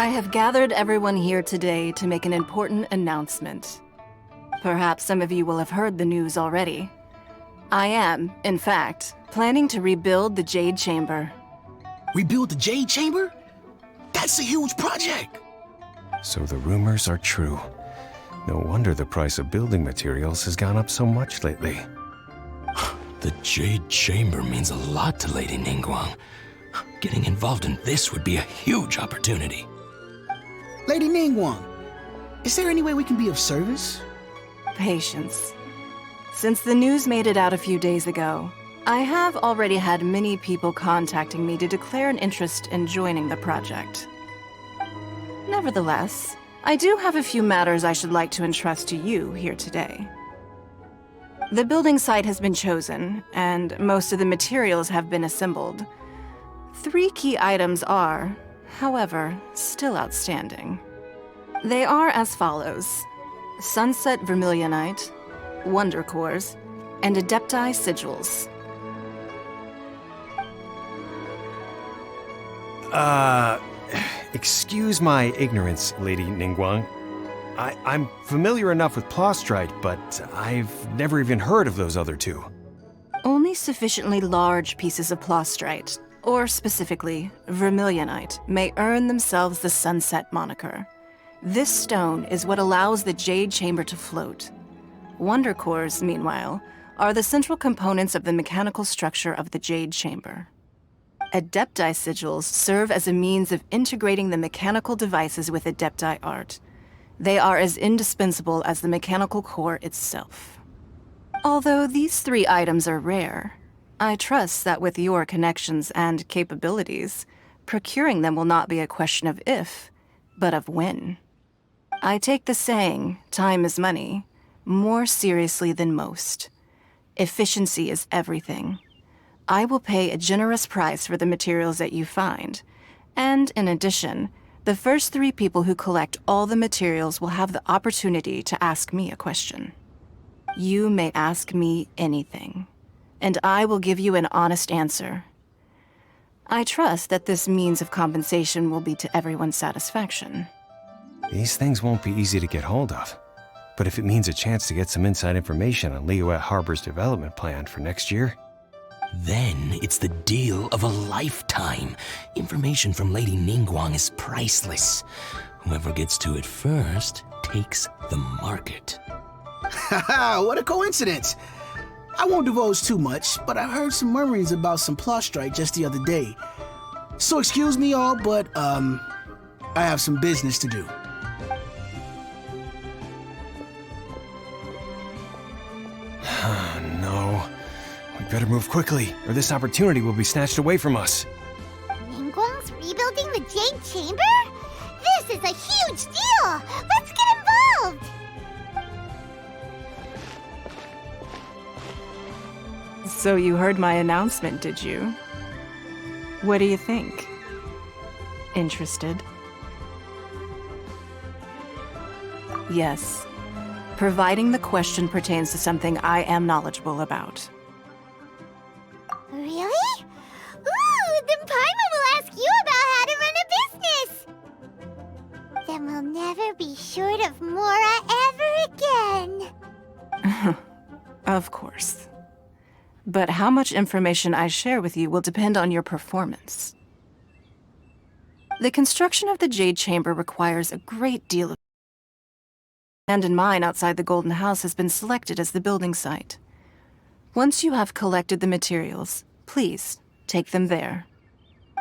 I have gathered everyone here today to make an important announcement. Perhaps some of you will have heard the news already. I am, in fact, planning to rebuild the Jade Chamber. Rebuild the Jade Chamber? That's a huge project! So the rumors are true. No wonder the price of building materials has gone up so much lately. The Jade Chamber means a lot to Lady Ningguang. Getting involved in this would be a huge opportunity. Lady Ningguang, is there any way we can be of service? Patience. Since the news made it out a few days ago, I have already had many people contacting me to declare an interest in joining the project. Nevertheless, I do have a few matters I should like to entrust to you here today. The building site has been chosen, and most of the materials have been assembled. 3 key items are, however, still outstanding. They are as follows: Sunset Vermilionite, Wonder Cores, and Adepti Sigils. Excuse my ignorance, Lady Ningguang. I'm familiar enough with Plostrite, but I've never even heard of those other 2. Only sufficiently large pieces of Plostrite, or specifically Vermilionite, may earn themselves the Sunset moniker. This stone is what allows the Jade Chamber to float. Wonder Cores, meanwhile, are the central components of the mechanical structure of the Jade Chamber. Adepti Sigils serve as a means of integrating the mechanical devices with Adepti art. They are as indispensable as the mechanical core itself. Although these 3 items are rare, I trust that with your connections and capabilities, procuring them will not be a question of if, but of when. I take the saying, time is money, more seriously than most. Efficiency is everything. I will pay a generous price for the materials that you find, and in addition, the first 3 people who collect all the materials will have the opportunity to ask me a question. You may ask me anything, and I will give you an honest answer. I trust that this means of compensation will be to everyone's satisfaction. These things won't be easy to get hold of. But if it means a chance to get some inside information on Liyuet Harbor's development plan for next year... Then it's the deal of a lifetime. Information from Lady Ningguang is priceless. Whoever gets to it first takes the market. Haha, what a coincidence! I won't divulge too much, but I heard some murmurings about some Plostrite just the other day. So excuse me all, but, I have some business to do. No. We better move quickly, or this opportunity will be snatched away from us. Ningguang's rebuilding the Jade Chamber? This is a huge deal! Let's get involved! So you heard my announcement, did you? What do you think? Interested? Yes. Providing the question pertains to something I am knowledgeable about. Really? Ooh, then Paimon will ask you about how to run a business! Then we'll never be short of Mora ever again. Of course. But how much information I share with you will depend on your performance. The construction of the Jade Chamber requires a great deal of... land in mine outside the Golden House has been selected as the building site. Once you have collected the materials, please take them there.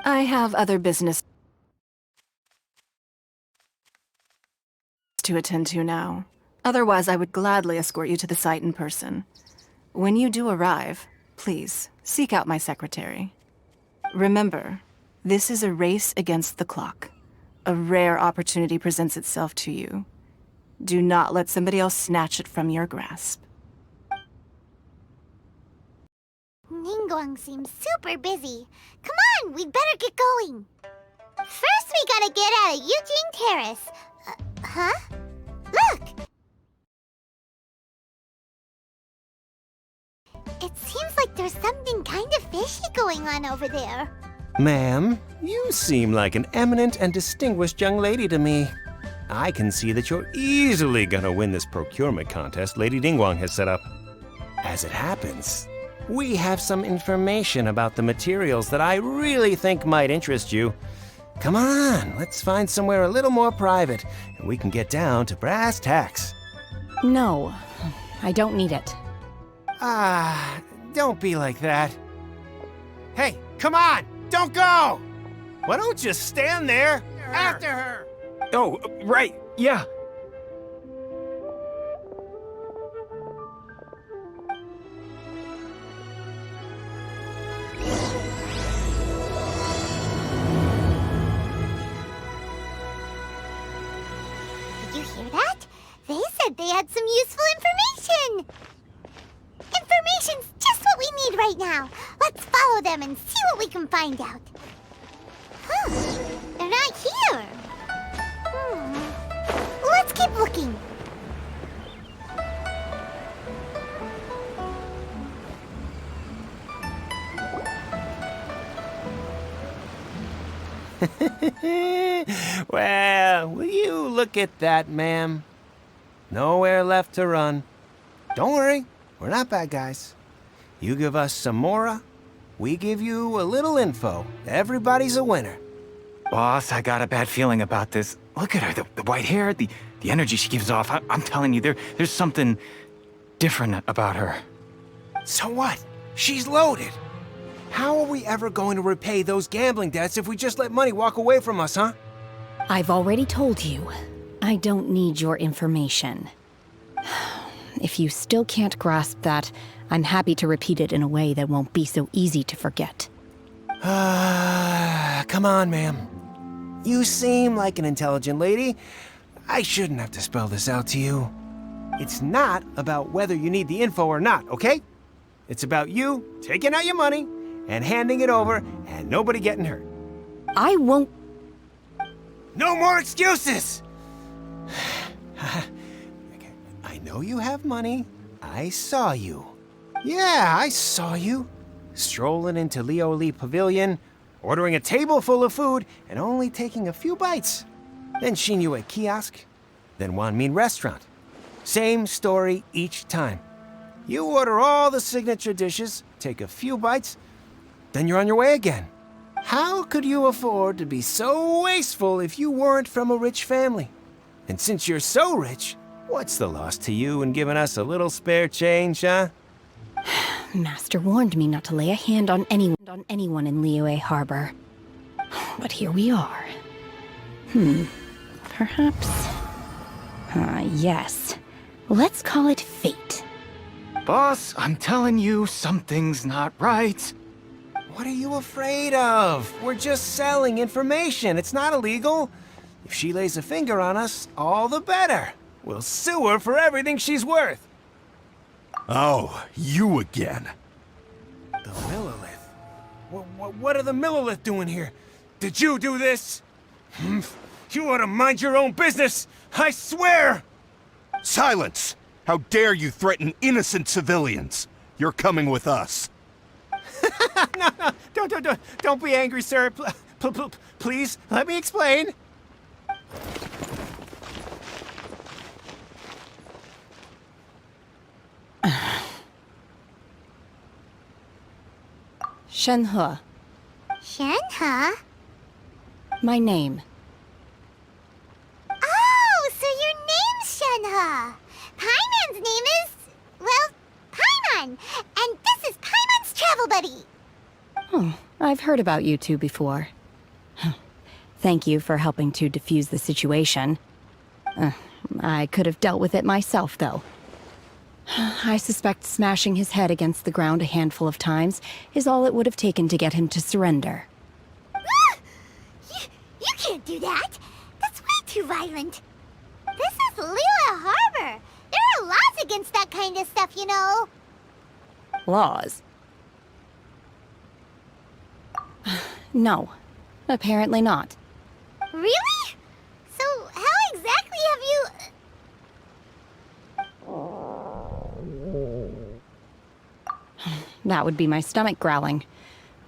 I have other business to attend to now. Otherwise, I would gladly escort you to the site in person. When you do arrive, please seek out my secretary. Remember, this is a race against the clock. A rare opportunity presents itself to you. Do not let somebody else snatch it from your grasp. Ningguang seems super busy. Come on, we'd better get going. First, we gotta get out of Eugene Terrace. Huh? Look! It seems like there's something kind of fishy going on over there. Ma'am, you seem like an eminent and distinguished young lady to me. I can see that you're easily gonna win this procurement contest Lady Ningguang has set up. As it happens, we have some information about the materials that I really think might interest you. Come on, let's find somewhere a little more private, and we can get down to brass tacks. No, I don't need it. Don't be like that. Hey, come on! Don't go! Why don't just stand there? After her! Oh, right, yeah. Did you hear that? They said they had some useful information. Information's just what we need right now. Let's follow them and see what we can find out. Huh. They're not here. Let's keep looking. Well, will you look at that, ma'am? Nowhere left to run. Don't worry, we're not bad guys. You give us some mora, we give you a little info. Everybody's a winner. Boss, I got a bad feeling about this. Look at her, the white hair, the energy she gives off. I'm telling you, there's something different about her. So what? She's loaded. How are we ever going to repay those gambling debts if we just let money walk away from us, huh? I've already told you, I don't need your information. If you still can't grasp that, I'm happy to repeat it in a way that won't be so easy to forget. Come on, ma'am. You seem like an intelligent lady. I shouldn't have to spell this out to you. It's not about whether you need the info or not, okay? It's about you taking out your money and handing it over and nobody getting hurt. I won't. No more excuses! I know you have money. I saw you. Yeah, I saw you. Strolling into Leo Lee Pavilion, ordering a table full of food, and only taking a few bites. Then Shinyu kiosk, then Wanmin restaurant. Same story each time. You order all the signature dishes, take a few bites, then you're on your way again. How could you afford to be so wasteful if you weren't from a rich family? And since you're so rich, what's the loss to you in giving us a little spare change, huh? Master warned me not to lay a hand on anyone in Liyue Harbor. But here we are. Perhaps... yes. Let's call it fate. Boss, I'm telling you, something's not right. What are you afraid of? We're just selling information. It's not illegal. If she lays a finger on us, all the better. We'll sue her for everything she's worth. Oh, you again. The Millilith? What are the Millilith doing here? Did you do this? You ought to mind your own business, I swear! Silence! How dare you threaten innocent civilians? You're coming with us. No, don't be angry, sir. Please, let me explain. Shenhe, Chen, huh? my name. Oh, so your name's Shenhe. Paimon's name is, well, Paimon. And this is Paimon's travel buddy. Oh, I've heard about you two before. Thank you for helping to defuse the situation. I could have dealt with it myself, though. I suspect smashing his head against the ground a handful of times is all it would have taken to get him to surrender. You can't do that. That's way too violent. This is Liyue Harbor. There are laws against that kind of stuff, you know. Laws? No, apparently not. Really? So how exactly have you... That would be my stomach growling.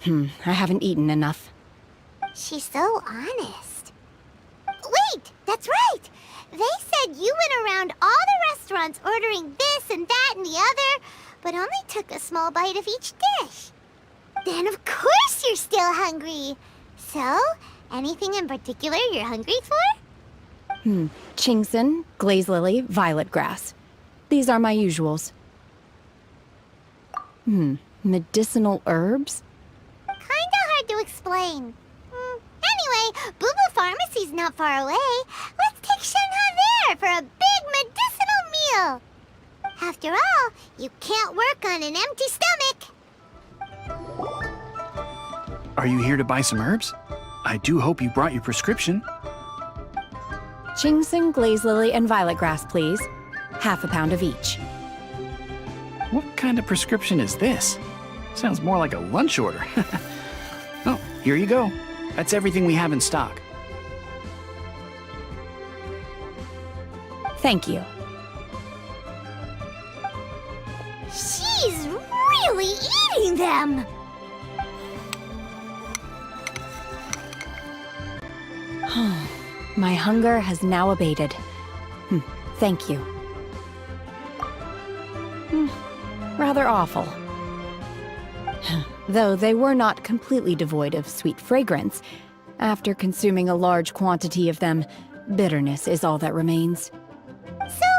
I haven't eaten enough. she's so honest. Wait, that's right! They said you went around all the restaurants ordering this and that and the other, but only took a small bite of each dish. Then of course you're still hungry. So, anything in particular you're hungry for? Chingson, glaze lily, violet grass. These are my usuals. Medicinal herbs? Kinda hard to explain. Anyway, Boo Boo Pharmacy's not far away. Let's take Shenhe there for a big medicinal meal. After all, you can't work on an empty stomach. Are you here to buy some herbs? I do hope you brought your prescription. Chingson, glaze lily, and violet grass, please. Half a pound of each. What kind of prescription is this? Sounds more like a lunch order. Oh, here you go. That's everything we have in stock. Thank you. She's really eating them! My hunger has now abated. Thank you. Rather awful. Though they were not completely devoid of sweet fragrance, after consuming a large quantity of them, bitterness is all that remains. So,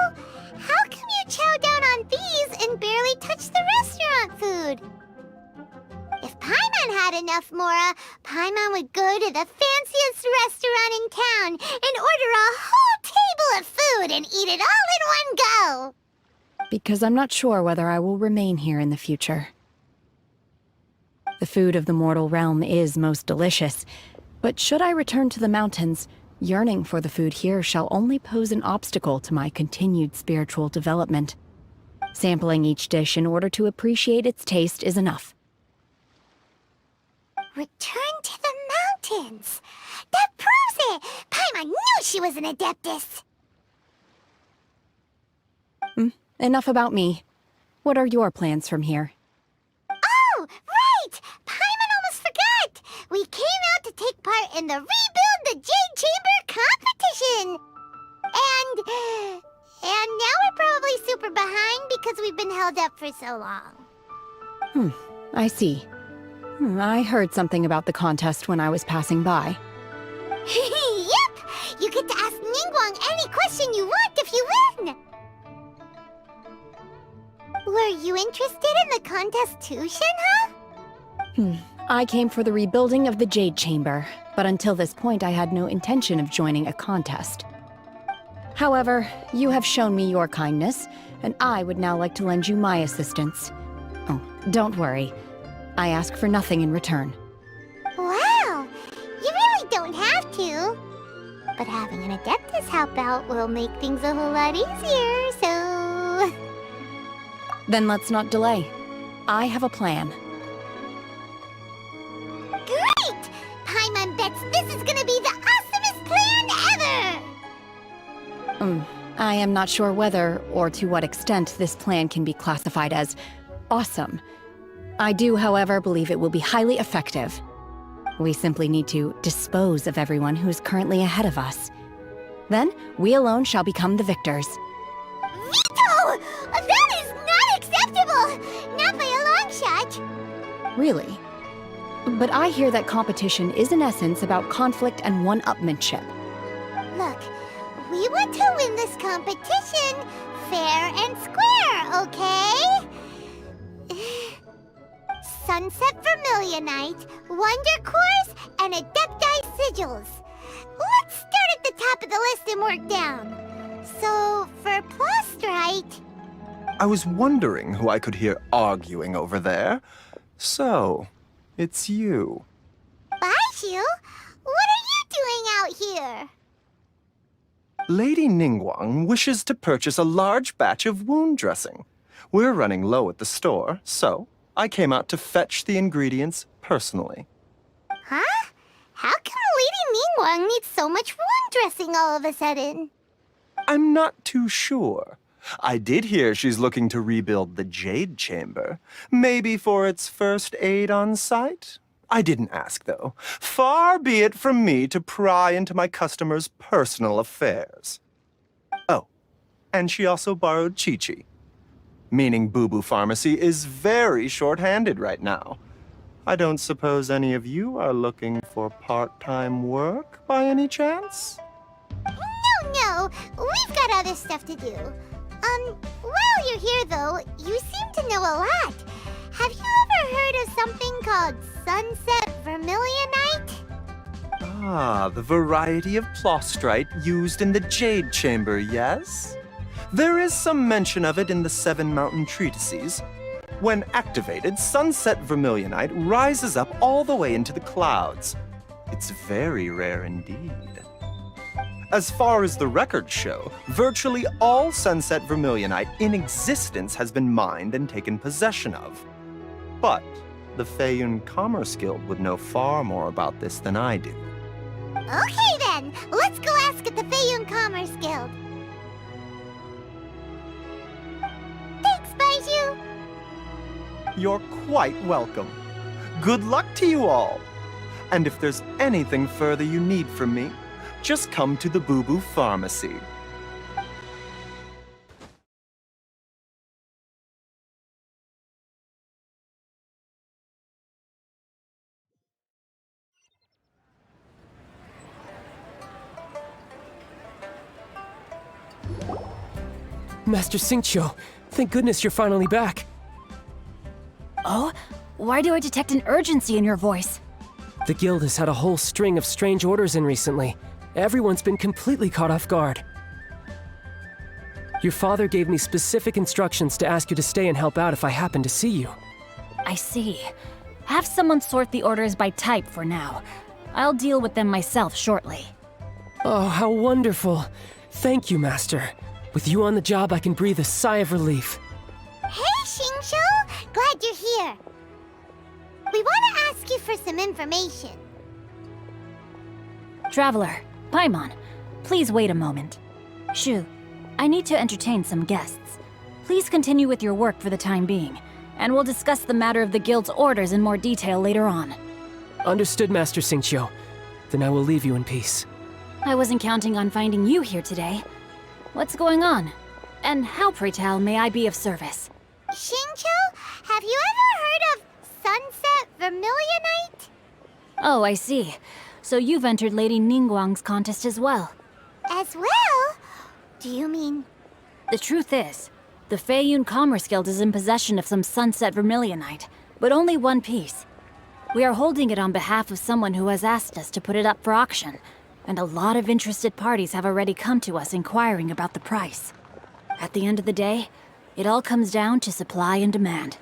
how come you chow down on these and barely touch the restaurant food? If Paimon had enough, Mora, Paimon would go to the fanciest restaurant in town and order a whole table of food and eat it all in one go. Because I'm not sure whether I will remain here in the future. The food of the mortal realm is most delicious, but should I return to the mountains, yearning for the food here shall only pose an obstacle to my continued spiritual development. Sampling each dish in order to appreciate its taste is enough. Return to the mountains! That proves it! Paimon knew she was an Adeptus! Enough about me. What are your plans from here? Oh, right! Paimon almost forgot! We came out to take part in the Rebuild the Jade Chamber competition! And now we're probably super behind because we've been held up for so long. I see. I heard something about the contest when I was passing by. Yep! You get to ask Ningguang any question you want if you win! Were you interested in the contest too, Shenhe? I came for the rebuilding of the Jade Chamber, but until this point I had no intention of joining a contest. However, you have shown me your kindness, and I would now like to lend you my assistance. Oh, don't worry. I ask for nothing in return. Wow! You really don't have to. But having an Adeptus help out will make things a whole lot easier, so... Then let's not delay. I have a plan. Great! Paimon bets this is gonna be the awesomest plan ever! I am not sure whether or to what extent this plan can be classified as awesome. I do, however, believe it will be highly effective. We simply need to dispose of everyone who is currently ahead of us. Then, we alone shall become the victors. Veto! That is not acceptable! Not by a long shot! Really? But I hear that competition is in essence about conflict and one-upmanship. Look, we want to win this competition fair and square, okay? Sunset Vermilionite, Wonder Cores, and Adepti Sigils. Let's start at the top of the list and work down. So, for Plastrite... I was wondering who I could hear arguing over there. So, it's you. Baishu? What are you doing out here? Lady Ningguang wishes to purchase a large batch of wound dressing. We're running low at the store, so I came out to fetch the ingredients personally. Huh? How come Lady Ningguang needs so much wound dressing all of a sudden? I'm not too sure. I did hear she's looking to rebuild the Jade Chamber. Maybe for its first aid on site? I didn't ask, though. Far be it from me to pry into my customers' personal affairs. Oh, and she also borrowed Chi-Chi. Meaning Boo Boo Pharmacy is very short-handed right now. I don't suppose any of you are looking for part-time work by any chance? No, we've got other stuff to do. While you're here though, you seem to know a lot. Have you ever heard of something called Sunset Vermilionite? Ah, the variety of plostrite used in the Jade Chamber, yes? There is some mention of it in the Seven Mountain Treatises. When activated, Sunset Vermilionite rises up all the way into the clouds. It's very rare indeed. As far as the records show, virtually all Sunset Vermilionite in existence has been mined and taken possession of. But the Feiyun Commerce Guild would know far more about this than I do. Okay then, let's go ask at the Feiyun Commerce Guild. Thanks, Baiju. You're quite welcome. Good luck to you all. And if there's anything further you need from me, just come to the Boo Boo Pharmacy. Master Xingqiu, thank goodness you're finally back. Oh? Why do I detect an urgency in your voice? The guild has had a whole string of strange orders in recently. Everyone's been completely caught off guard. Your father gave me specific instructions to ask you to stay and help out if I happen to see you. I see. Have someone sort the orders by type for now. I'll deal with them myself shortly. Oh, how wonderful. Thank you, Master. With you on the job, I can breathe a sigh of relief. Hey, Xingqiu! Glad you're here. We want to ask you for some information. Traveler, Paimon, please wait a moment. Shu, I need to entertain some guests. Please continue with your work for the time being, and we'll discuss the matter of the guild's orders in more detail later on. Understood, Master Xingqiu. Then I will leave you in peace. I wasn't counting on finding you here today. What's going on? And how, pray tell, may I be of service? Xingqiu, have you ever heard of Sunset Vermilionite? Oh, I see. So you've entered Lady Ningguang's contest as well. As well? Do you mean... The truth is, the Feiyun Commerce Guild is in possession of some Sunset Vermilionite, but only one piece. We are holding it on behalf of someone who has asked us to put it up for auction, and a lot of interested parties have already come to us inquiring about the price. At the end of the day, it all comes down to supply and demand.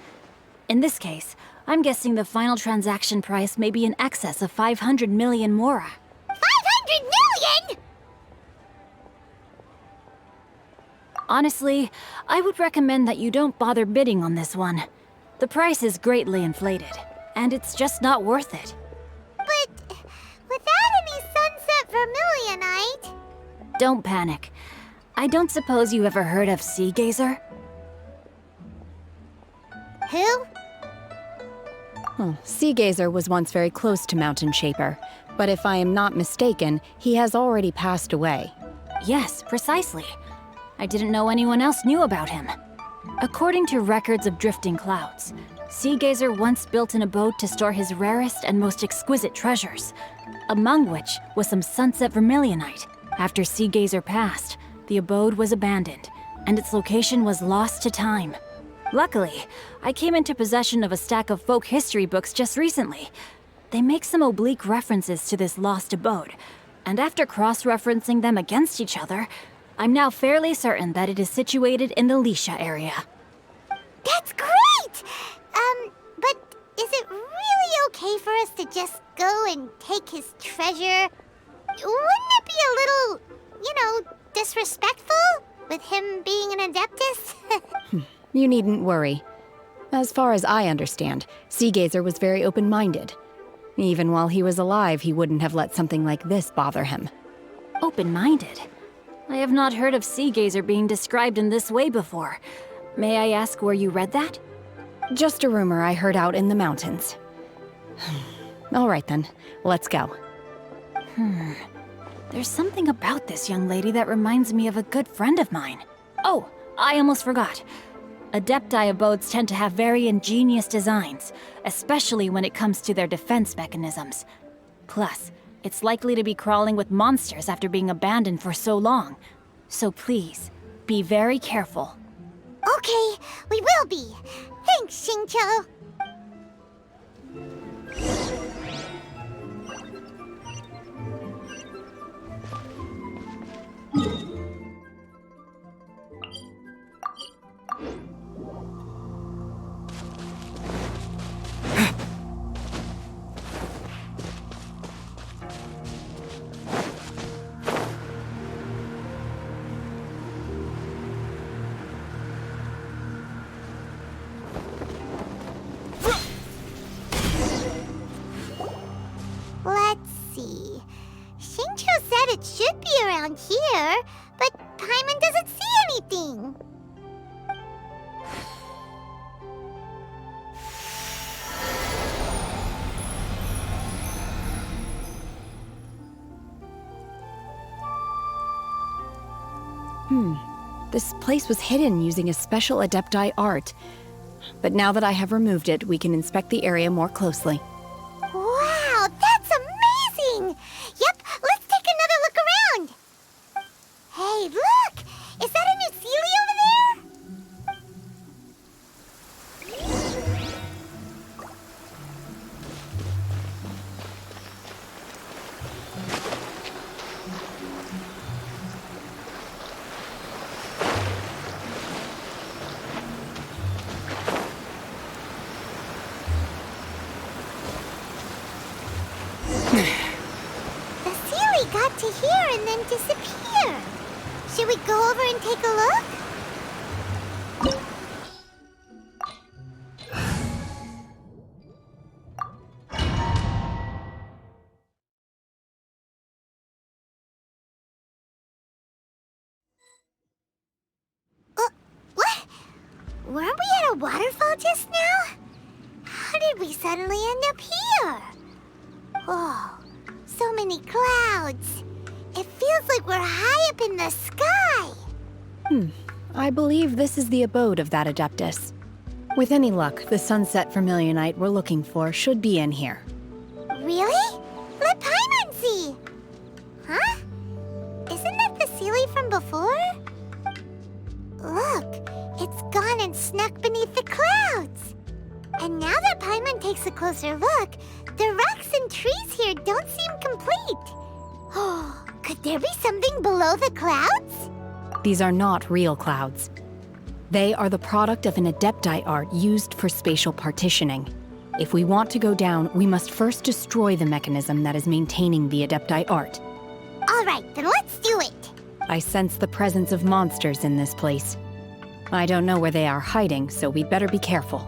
In this case, I'm guessing the final transaction price may be in excess of 500 million mora. 500 million?! Honestly, I would recommend that you don't bother bidding on this one. The price is greatly inflated, and it's just not worth it. But without any Sunset Vermilionite... Don't panic. I don't suppose you ever heard of Sea Gazer? Who? Oh, Sea Gazer was once very close to Mountain Shaper, but if I am not mistaken, he has already passed away. Yes, precisely. I didn't know anyone else knew about him. According to records of drifting clouds, Sea Gazer once built an abode to store his rarest and most exquisite treasures, among which was some Sunset Vermilionite. After Sea Gazer passed, the abode was abandoned, and its location was lost to time. Luckily, I came into possession of a stack of folk history books just recently. They make some oblique references to this lost abode, and after cross-referencing them against each other, I'm now fairly certain that it is situated in the Lisha area. That's great! But is it really okay for us to just go and take his treasure? Wouldn't it be a little, disrespectful with him being an Adeptus? You needn't worry. As far as I understand, Sea Gazer was very open-minded. Even while he was alive, he wouldn't have let something like this bother him. Open-minded? I have not heard of Sea Gazer being described in this way before. May I ask where you read that? Just a rumor I heard out in the mountains. All right then, let's go. There's something about this young lady that reminds me of a good friend of mine. Oh, I almost forgot. Adepti abodes tend to have very ingenious designs, especially when it comes to their defense mechanisms. Plus, it's likely to be crawling with monsters after being abandoned for so long. So please, be very careful. Okay, we will be. Thanks, Xingqiu. Let's see. Xingqiu said it should be around here, but Paimon doesn't see anything. This place was hidden using a special Adepti art. But now that I have removed it, we can inspect the area more closely. Wow, that's amazing! Yep, let's take another look around. Hey, look! Is that a new Sealy over there? The Sealy got to here and then disappear. Should we go over and take a look? What? Weren't we at a waterfall just now? How did we suddenly end up here? Oh, so many clouds. It feels like we're high up in the sky. I believe this is the abode of that Adeptus. With any luck, the sunset vermilionite we're looking for should be in here. Really? Let Paimon see. Huh? Isn't that the Sealy from before? Look, it's gone and snuck beneath the clouds. And now that Paimon takes a closer look, the rocks and trees here don't seem complete. Oh, could there be something below the clouds? These are not real clouds. They are the product of an Adepti art used for spatial partitioning. If we want to go down, we must first destroy the mechanism that is maintaining the Adepti art. All right, then let's do it. I sense the presence of monsters in this place. I don't know where they are hiding, so we'd better be careful.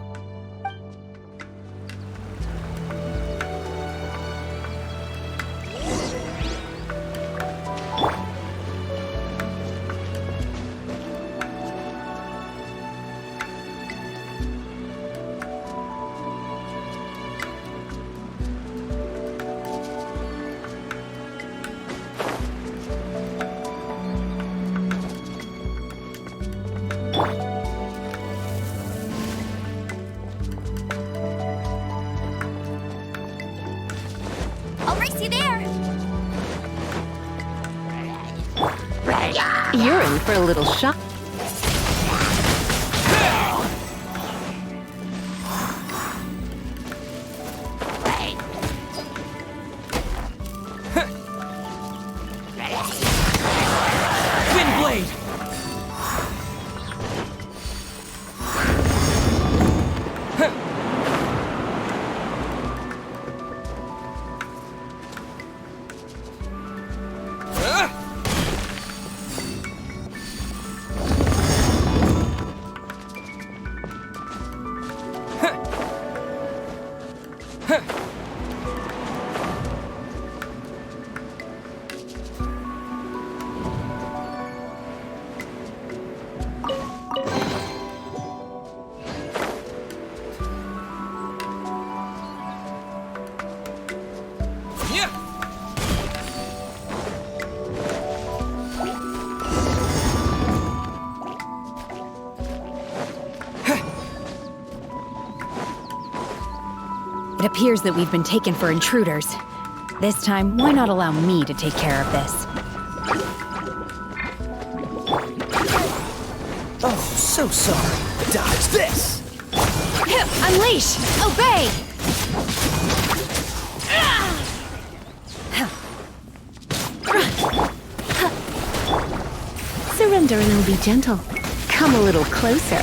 I'll race you there! You're in for a little shock. Twin blade! It appears that we've been taken for intruders. This time, why not allow me to take care of this? Oh, so sorry. Dodge this! Unleash! Obey! Surrender and it'll be gentle. Come a little closer.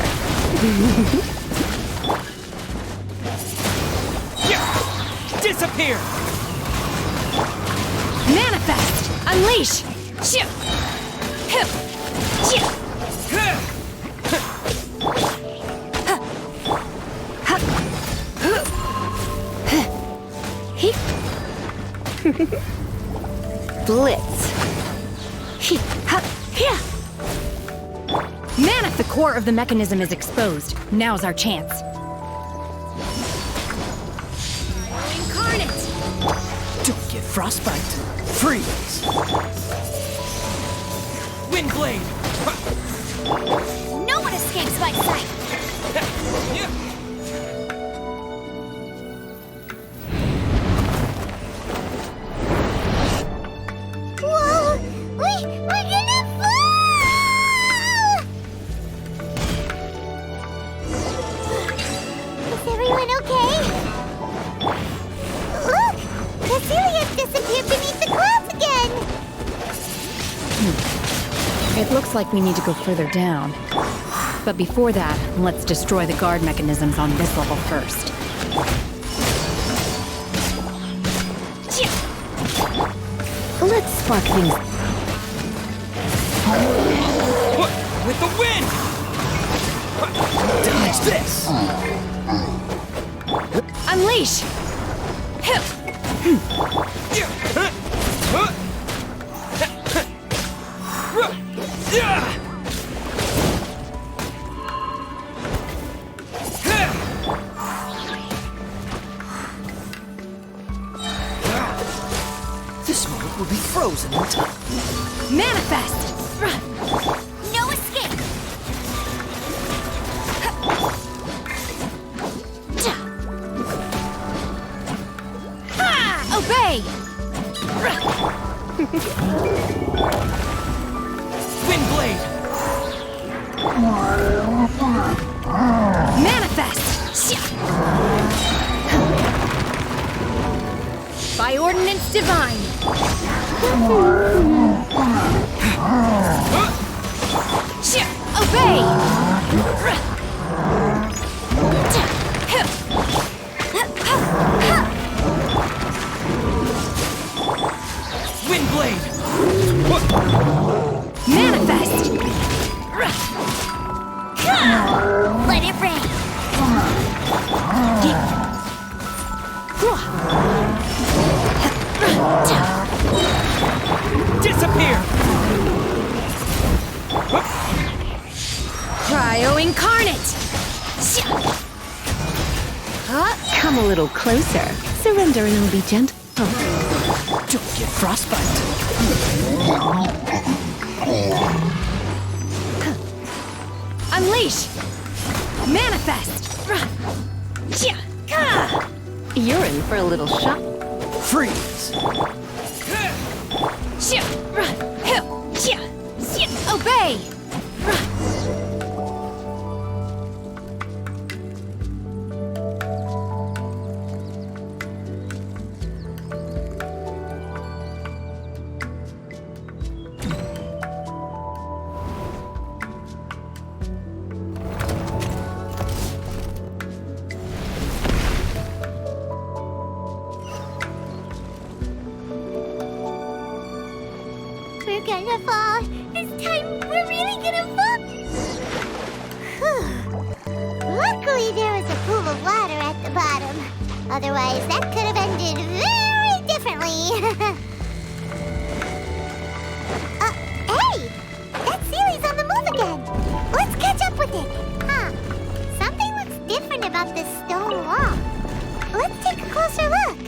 Disappear! Manifest! Unleash! Blitz. Manif, the core of the mechanism is exposed. Now's our chance. Incarnate! Don't get frostbite. Freeze! Windblade! No one escapes my sight! Whoa! We're gonna fall! Is everyone okay? Look! Caecilius disappeared beneath the clouds again! It looks like we need to go further down. But before that, let's destroy the guard mechanisms on this level first. Let's spark things. With the wind! Dodge this! Unleash! This moment will be frozen in time. Manifest! No escape! Obey! Windblade! Manifest! By ordinance divine! Obey! Windblade! Manifest! Let it rain! Disappear! Cryo incarnate! Come a little closer. Surrender and it'll be gentle. Don't get frostbite. Unleash! Manifest! You're in for a little shock. Freeze! Obey! We're gonna fall. This time, we're really gonna fall. Whew. Luckily, there was a pool of water at the bottom. Otherwise, that could have ended very differently. Hey! That Sealy's on the move again. Let's catch up with it. Huh. Something looks different about this stone wall. Let's take a closer look.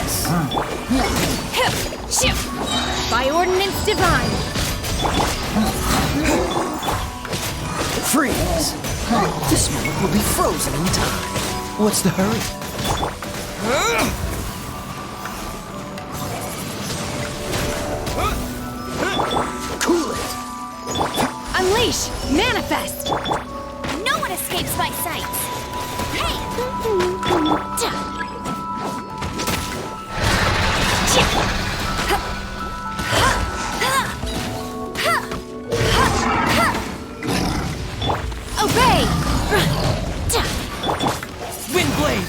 this! By ordinance divine! Freeze! This moment will be frozen in time. What's the hurry? Cool it! Unleash! Manifest! No one escapes my sights. Hey! Obey! Windblade!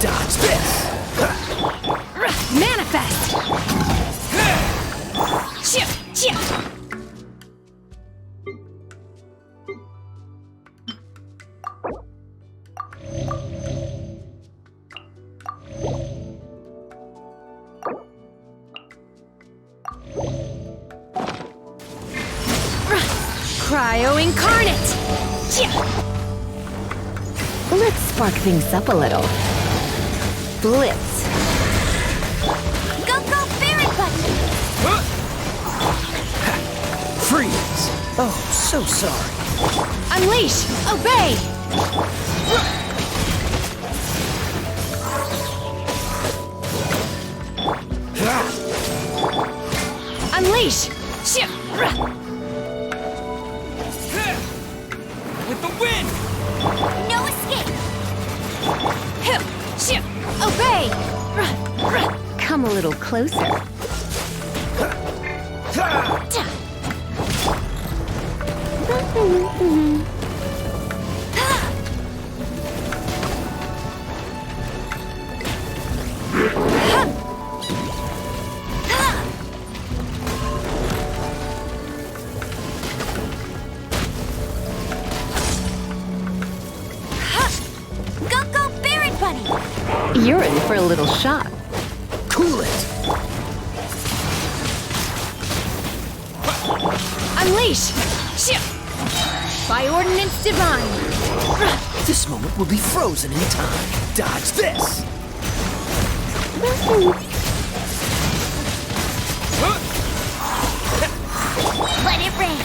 Dodge this! Manifest! Cryo incarnate! Let's spark things up a little. Blitz. Go, Fairy Button! Freeze! Oh, so sorry. Unleash! Obey! Unleash! With the wind! No escape! Obey! Come a little closer. Go, Fairy Bunny! You're in for a little shock. Cool it! Unleash! By ordinance divine! This moment will be frozen in time. Dodge this! Let it rain!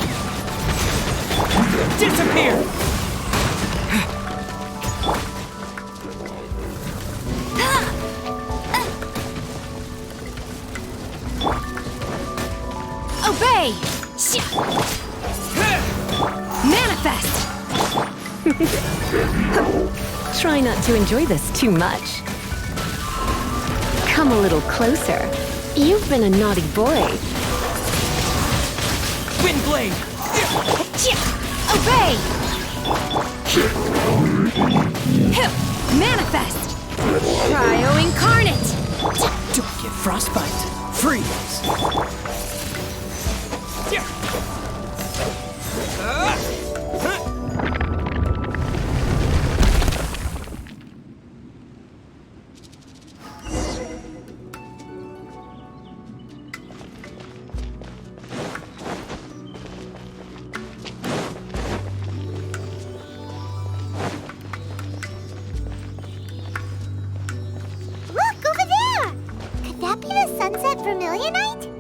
Disappear! Obey! Manifest! Try not to enjoy this too much. Come a little closer. You've been a naughty boy. Windblade! Obey! Manifest! Cryo incarnate! Don't get frostbite. Freeze! Look, over there! Could that be the sunset vermilionite?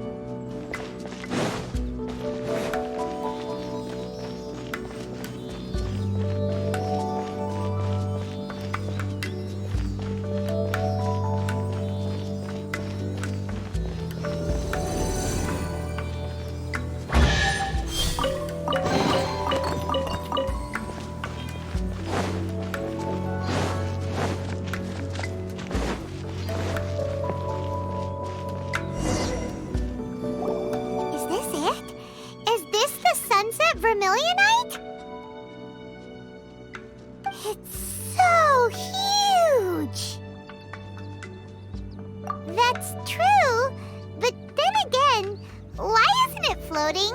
Is this it? Is this the sunset vermilionite? It's so huge! That's true, but then again, why isn't it floating?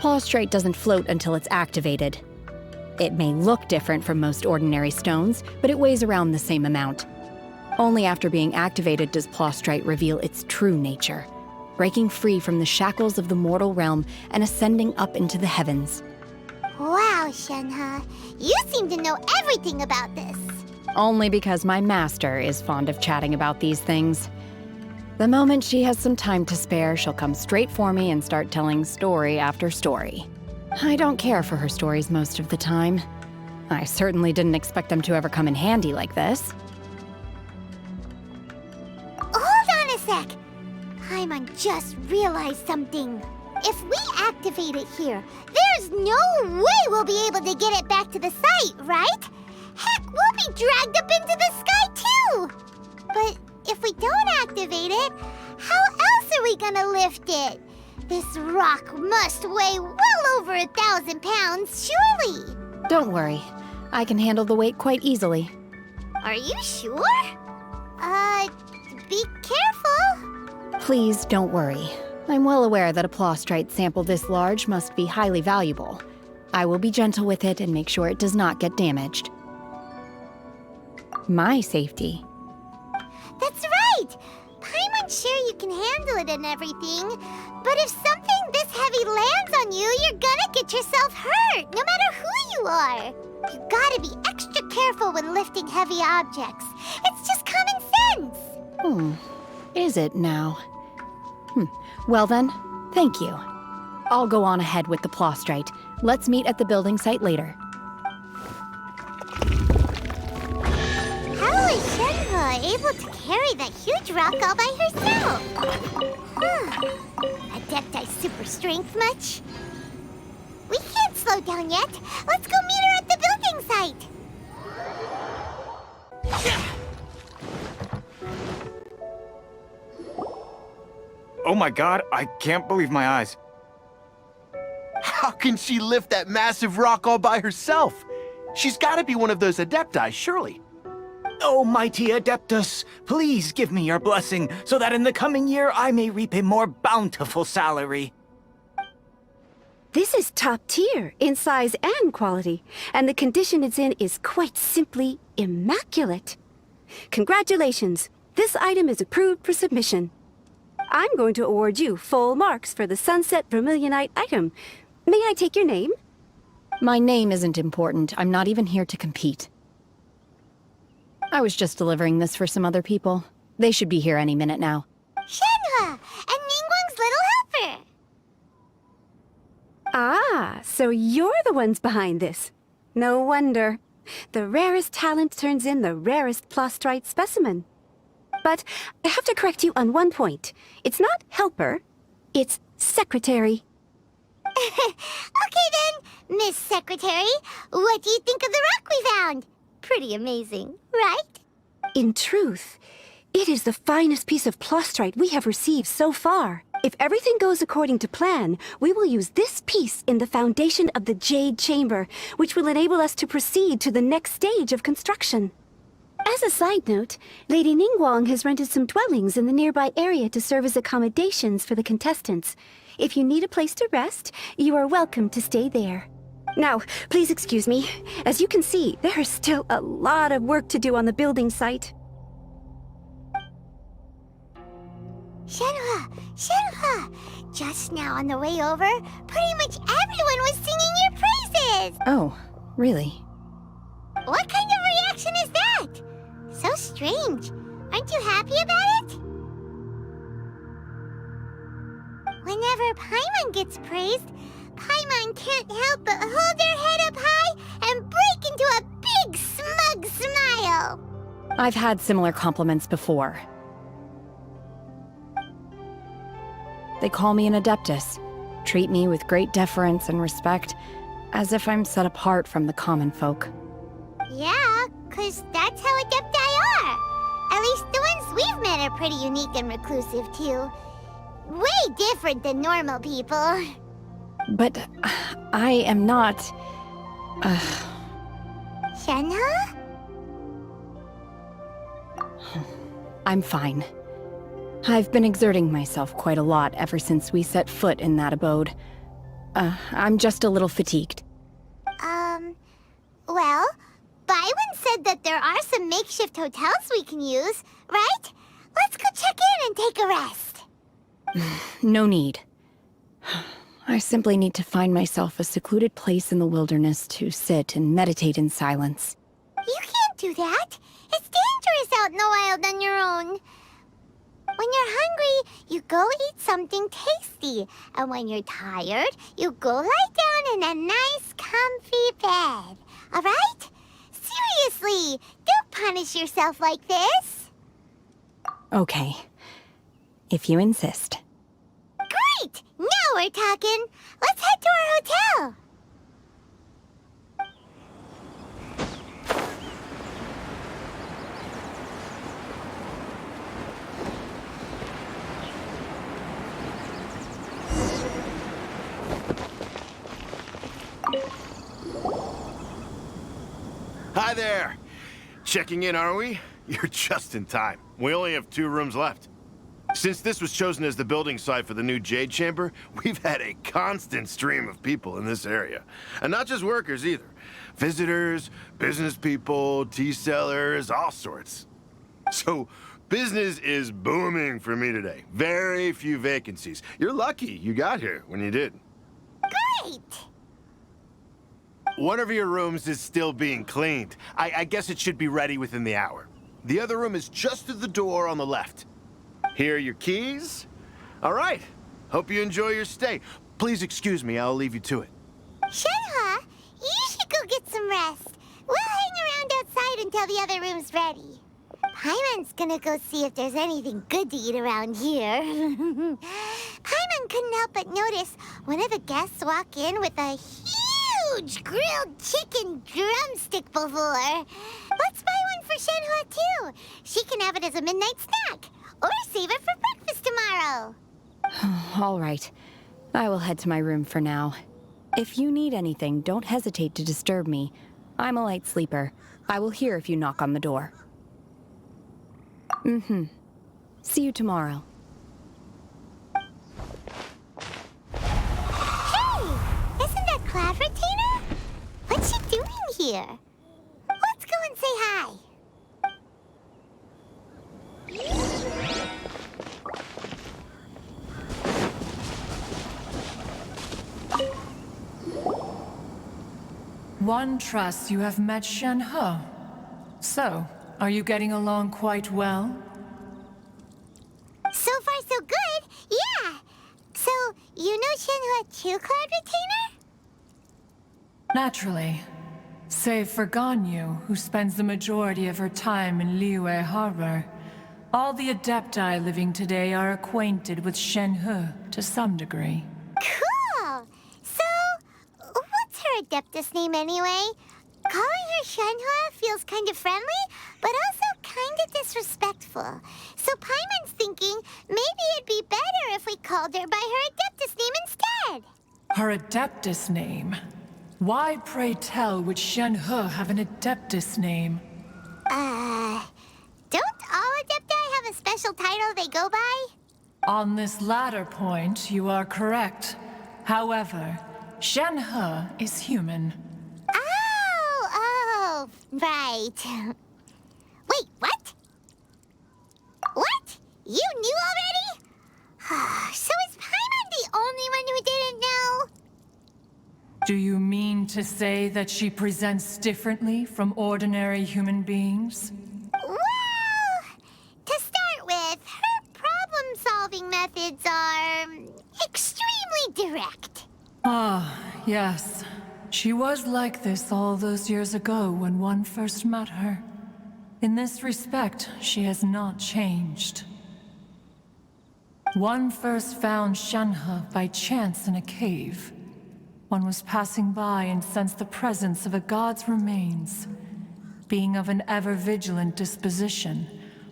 Plaustrite doesn't float until it's activated. It may look different from most ordinary stones, but it weighs around the same amount. Only after being activated does Plaustrite reveal its true nature, breaking free from the shackles of the mortal realm and ascending up into the heavens. Wow, Shenhe. You seem to know everything about this. Only because my master is fond of chatting about these things. The moment she has some time to spare, she'll come straight for me and start telling story after story. I don't care for her stories most of the time. I certainly didn't expect them to ever come in handy like this. Hold on a sec. Paimon just realized something. If we activate it here, there's no way we'll be able to get it back to the site, right? Heck, we'll be dragged up into the sky too! But if we don't activate it, how else are we gonna lift it? This rock must weigh well over 1,000 pounds, surely! Don't worry. I can handle the weight quite easily. Are you sure? Be careful. Please don't worry. I'm well aware that a plastrite sample this large must be highly valuable. I will be gentle with it and make sure it does not get damaged. My safety. That's right! Paimon's sure you can handle it and everything, but if something this heavy lands on you, you're gonna get yourself hurt, no matter who you are. You gotta be extra careful when lifting heavy objects. It's just common sense. Is it now? Well then, thank you. I'll go on ahead with the plastrite. Let's meet at the building site later. How is Shenhe able to carry that huge rock all by herself? Adepti super strength much? We can't slow down yet. Let's go meet her at the building site. Oh my god, I can't believe my eyes. How can she lift that massive rock all by herself? She's gotta be one of those Adepti, surely. Oh, mighty Adeptus, please give me your blessing so that in the coming year I may reap a more bountiful salary. This is top tier in size and quality, and the condition it's in is quite simply immaculate. Congratulations, this item is approved for submission. I'm going to award you full marks for the Sunset Vermilionite item. May I take your name? My name isn't important. I'm not even here to compete. I was just delivering this for some other people. They should be here any minute now. Shenhe, and Ningguang's little helper. Ah, so you're the ones behind this. No wonder. The rarest talent turns in the rarest plastrite specimen. But I have to correct you on one point. It's not helper, it's secretary. Okay then, Miss Secretary, what do you think of the rock we found? Pretty amazing, right? In truth, it is the finest piece of plastrite we have received so far. If everything goes according to plan, we will use this piece in the foundation of the Jade Chamber, which will enable us to proceed to the next stage of construction. As a side note, Lady Ningguang has rented some dwellings in the nearby area to serve as accommodations for the contestants. If you need a place to rest, you are welcome to stay there. Now, please excuse me. As you can see, there is still a lot of work to do on the building site. Shenhe! Just now on the way over, pretty much everyone was singing your praises! Oh, really? What kind of reaction is that? So strange. Aren't you happy about it? Whenever Paimon gets praised, Paimon can't help but hold her head up high and break into a big smug smile. I've had similar compliments before. They call me an Adeptus, treat me with great deference and respect, as if I'm set apart from the common folk. Yeah, 'cause that's how Adepti are. At least the ones we've met are pretty unique and reclusive, too. Way different than normal people. But I am not... Shenhe? I'm fine. I've been exerting myself quite a lot ever since we set foot in that abode. I'm just a little fatigued. Well, Byron said that there are some makeshift hotels we can use, right? Let's go check in and take a rest. No need. I simply need to find myself a secluded place in the wilderness to sit and meditate in silence. You can't do that. It's dangerous out in the wild on your own. When you're hungry, you go eat something tasty. And when you're tired, you go lie down in a nice, comfy bed. All right? Seriously, don't punish yourself like this. Okay. If you insist. Great! Now we're talking. Let's head to our hotel. Hi there. Checking in, are we? You're just in time. We only have 2 rooms left. Since this was chosen as the building site for the new Jade Chamber, we've had a constant stream of people in this area. And not just workers either. Visitors, business people, tea sellers, all sorts. So, business is booming for me today. Very few vacancies. You're lucky you got here when you did. Great! One of your rooms is still being cleaned. I guess it should be ready within the hour. The other room is just through the door on the left. Here are your keys. All right. Hope you enjoy your stay. Please excuse me, I'll leave you to it. Shenhe, you should go get some rest. We'll hang around outside until the other room's ready. Paimon's gonna go see if there's anything good to eat around here. Paimon couldn't help but notice one of the guests walk in with a huge grilled chicken drumstick before. Let's buy one for Shenhe too. She can have it as a midnight snack. Or save it for breakfast tomorrow. All right. I will head to my room for now. If you need anything, don't hesitate to disturb me. I'm a light sleeper. I will hear if you knock on the door. See you tomorrow. Hey! Isn't that Cloud Retainer? What's she doing here? Let's go and say hi. One trusts you have met Shenhe. So, are you getting along quite well? So far, so good. Yeah. So, you know Shenhe too, Cloud Retainer? Naturally. Save for Ganyu, who spends the majority of her time in Liyue Harbor. All the Adepti living today are acquainted with Shenhe to some degree. Cool! So, what's her Adeptus name anyway? Calling her Shenhe feels kind of friendly, but also kind of disrespectful. So Paimon's thinking maybe it'd be better if we called her by her Adeptus name instead. Her Adeptus name? Why, pray tell, would Shenhe have an Adeptus name? Don't all Adepti have a special title they go by? On this latter point, you are correct. However, Shenhe is human. Oh, right. Wait, what? What? You knew already? So is Paimon the only one who didn't know? Do you mean to say that she presents differently from ordinary human beings? Well, to start with, her problem-solving methods are extremely direct. Ah, yes. She was like this all those years ago when one first met her. In this respect, she has not changed. One first found Shenhe by chance in a cave. One was passing by and sensed the presence of a god's remains. Being of an ever-vigilant disposition,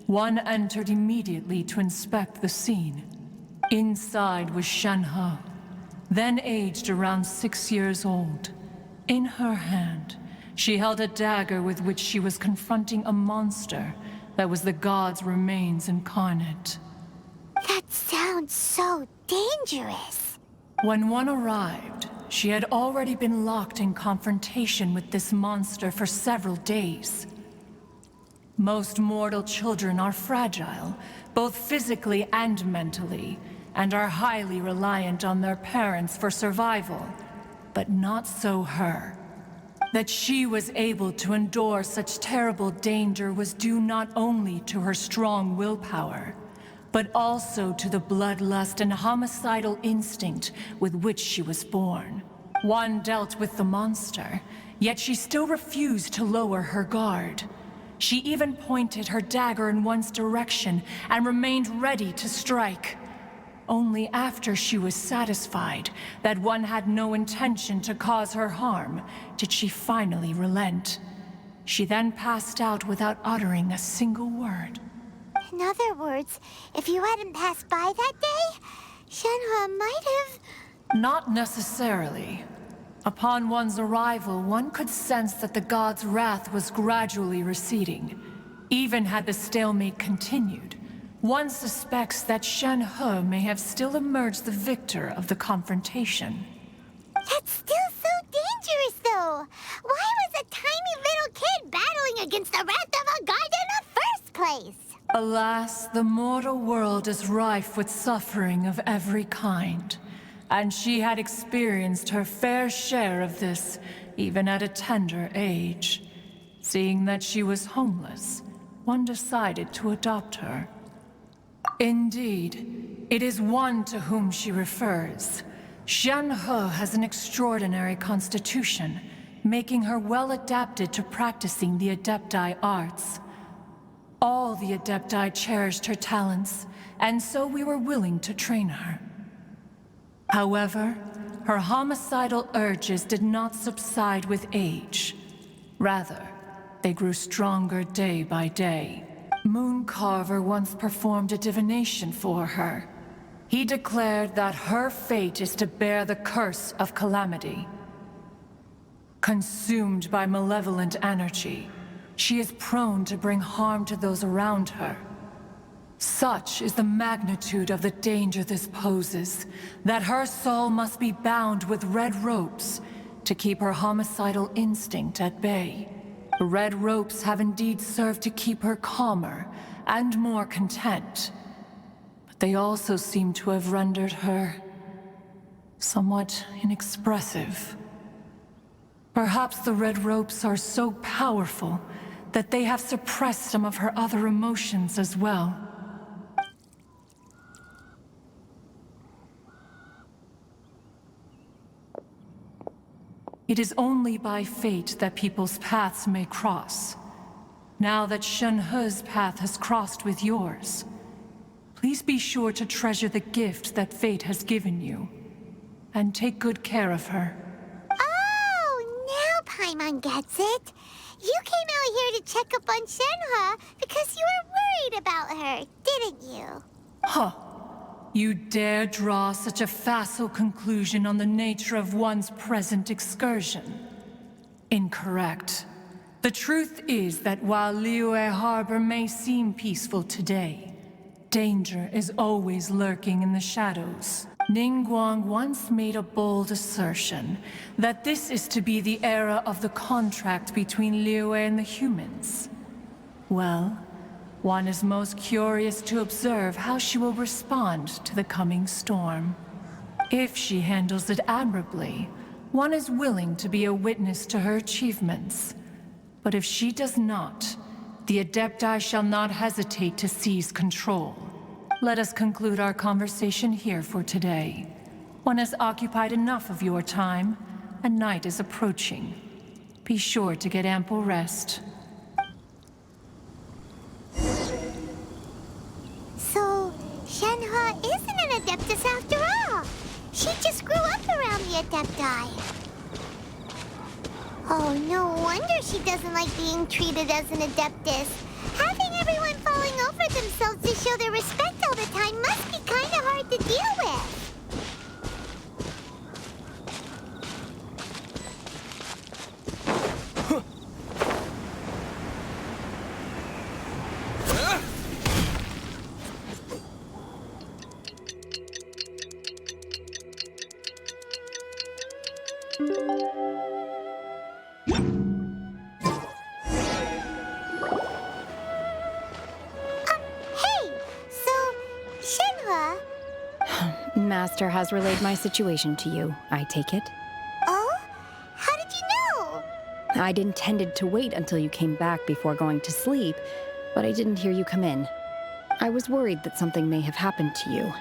one entered immediately to inspect the scene. Inside was Shenhe, then aged around 6 years old. In her hand, she held a dagger with which she was confronting a monster that was the god's remains incarnate. That sounds so dangerous. When one arrived, she had already been locked in confrontation with this monster for several days. Most mortal children are fragile, both physically and mentally, and are highly reliant on their parents for survival. But not so her. That she was able to endure such terrible danger was due not only to her strong willpower, but also to the bloodlust and homicidal instinct with which she was born. One dealt with the monster, yet she still refused to lower her guard. She even pointed her dagger in one's direction and remained ready to strike. Only after she was satisfied that one had no intention to cause her harm did she finally relent. She then passed out without uttering a single word. In other words, if you hadn't passed by that day, Shenhe might have... Not necessarily. Upon one's arrival, one could sense that the god's wrath was gradually receding. Even had the stalemate continued, one suspects that Shenhe may have still emerged the victor of the confrontation. That's still so dangerous, though. Why was a tiny little kid battling against the wrath of a god in the first place? Alas, the mortal world is rife with suffering of every kind. And she had experienced her fair share of this, even at a tender age. Seeing that she was homeless, one decided to adopt her. Indeed, it is one to whom she refers. Shenhe has an extraordinary constitution, making her well adapted to practicing the Adepti arts. All the Adepti cherished her talents, and so we were willing to train her. However, her homicidal urges did not subside with age. Rather, they grew stronger day by day. Mooncarver once performed a divination for her. He declared that her fate is to bear the curse of calamity. Consumed by malevolent energy, she is prone to bring harm to those around her. Such is the magnitude of the danger this poses, that her soul must be bound with red ropes to keep her homicidal instinct at bay. The red ropes have indeed served to keep her calmer and more content, but they also seem to have rendered her somewhat inexpressive. Perhaps the red ropes are so powerful that they have suppressed some of her other emotions as well. It is only by fate that people's paths may cross. Now that Shenhe's path has crossed with yours, please be sure to treasure the gift that fate has given you, and take good care of her. Oh, now Paimon gets it. You came out here to check up on Shenhe because you were worried about her, didn't you? Huh. You dare draw such a facile conclusion on the nature of one's present excursion? Incorrect. The truth is that while Liyue Harbor may seem peaceful today, danger is always lurking in the shadows. Ningguang once made a bold assertion that this is to be the era of the contract between Liyue and the humans. Well, one is most curious to observe how she will respond to the coming storm. If she handles it admirably, one is willing to be a witness to her achievements. But if she does not, the Adepti shall not hesitate to seize control. Let us conclude our conversation here for today. One has occupied enough of your time, and night is approaching. Be sure to get ample rest. So, Shenhe isn't an Adeptus after all. She just grew up around the Adepti. Oh, no wonder she doesn't like being treated as an Adeptus. Having everyone falling over themselves to show their respect all the time must be kind of hard to deal with. Hey, so, Shenhe... master has relayed my situation to you, I take it? Oh? How did you know? I'd intended to wait until you came back before going to sleep, but I didn't hear you come in. I was worried that something may have happened to you,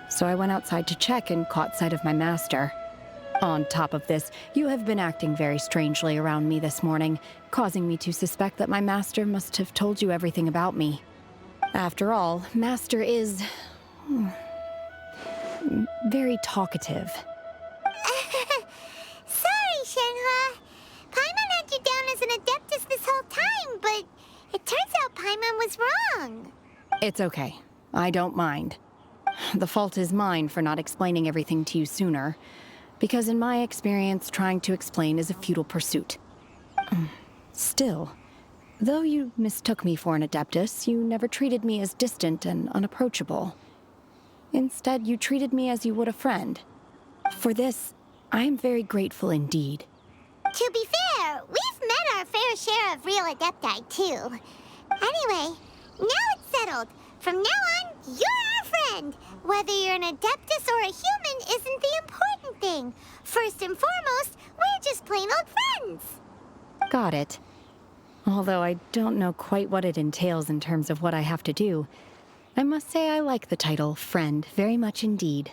so I went outside to check and caught sight of my master. On top of this, you have been acting very strangely around me this morning, causing me to suspect that my master must have told you everything about me. After all, Master is... very talkative. Sorry, Shenhua. Paimon had you down as an adeptus this whole time, but it turns out Paimon was wrong. It's okay. I don't mind. The fault is mine for not explaining everything to you sooner, because in my experience, trying to explain is a futile pursuit. Still, though you mistook me for an adeptus, you never treated me as distant and unapproachable. Instead, you treated me as you would a friend. For this, I am very grateful indeed. To be fair, we've met our fair share of real adepti, too. Anyway, now it's settled. From now on, you're our friend. Whether you're an adeptus or a human isn't the important thing. First and foremost, we're just plain old friends. Got it. Although I don't know quite what it entails in terms of what I have to do, I must say I like the title friend very much indeed.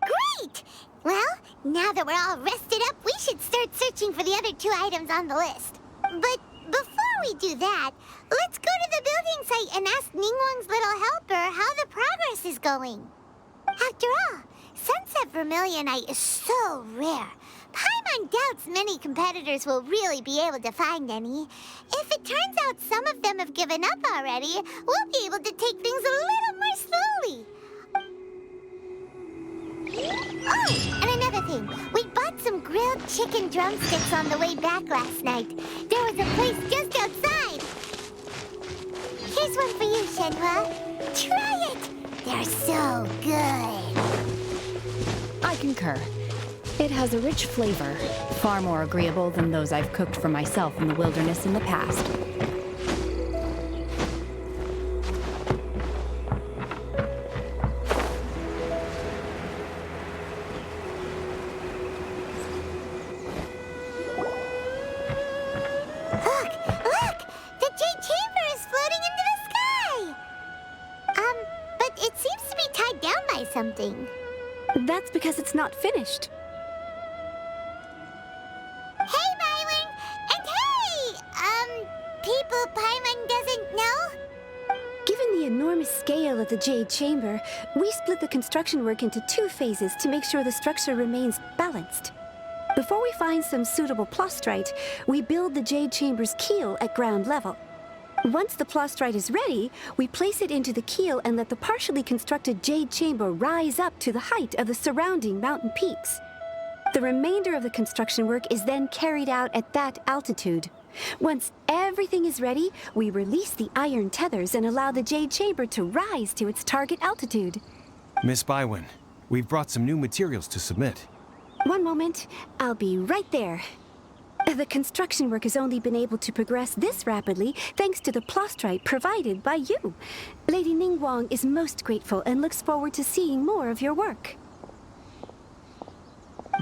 Great! Well, now that we're all rested up, we should start searching for the other 2 items on the list. But before we do that, let's go to the building site and ask Ningguang's little helper how the progress is going. After all, Sunset Vermilionite is so rare. Paimon doubts many competitors will really be able to find any. If it turns out some of them have given up already, we'll be able to take things a little more slowly. Oh, and another thing. We bought some grilled chicken drumsticks on the way back last night. There was a place just outside. Here's one for you, Shenhua. Try it. They're so good. I concur. It has a rich flavor, far more agreeable than those I've cooked for myself in the wilderness in the past. Look! The Jade Chamber is floating into the sky! But it seems to be tied down by something. That's because it's not finished. Hey, Rylan! And hey! People Paimon doesn't know? Given the enormous scale of the Jade Chamber, we split the construction work into 2 phases to make sure the structure remains balanced. Before we find some suitable plastrite, we build the Jade Chamber's keel at ground level. Once the plastrite is ready, we place it into the keel and let the partially constructed Jade Chamber rise up to the height of the surrounding mountain peaks. The remainder of the construction work is then carried out at that altitude. Once everything is ready, we release the iron tethers and allow the Jade Chamber to rise to its target altitude. Miss Bywin, we've brought some new materials to submit. One moment, I'll be right there. The construction work has only been able to progress this rapidly thanks to the plastrite provided by you. Lady Ningguang is most grateful and looks forward to seeing more of your work.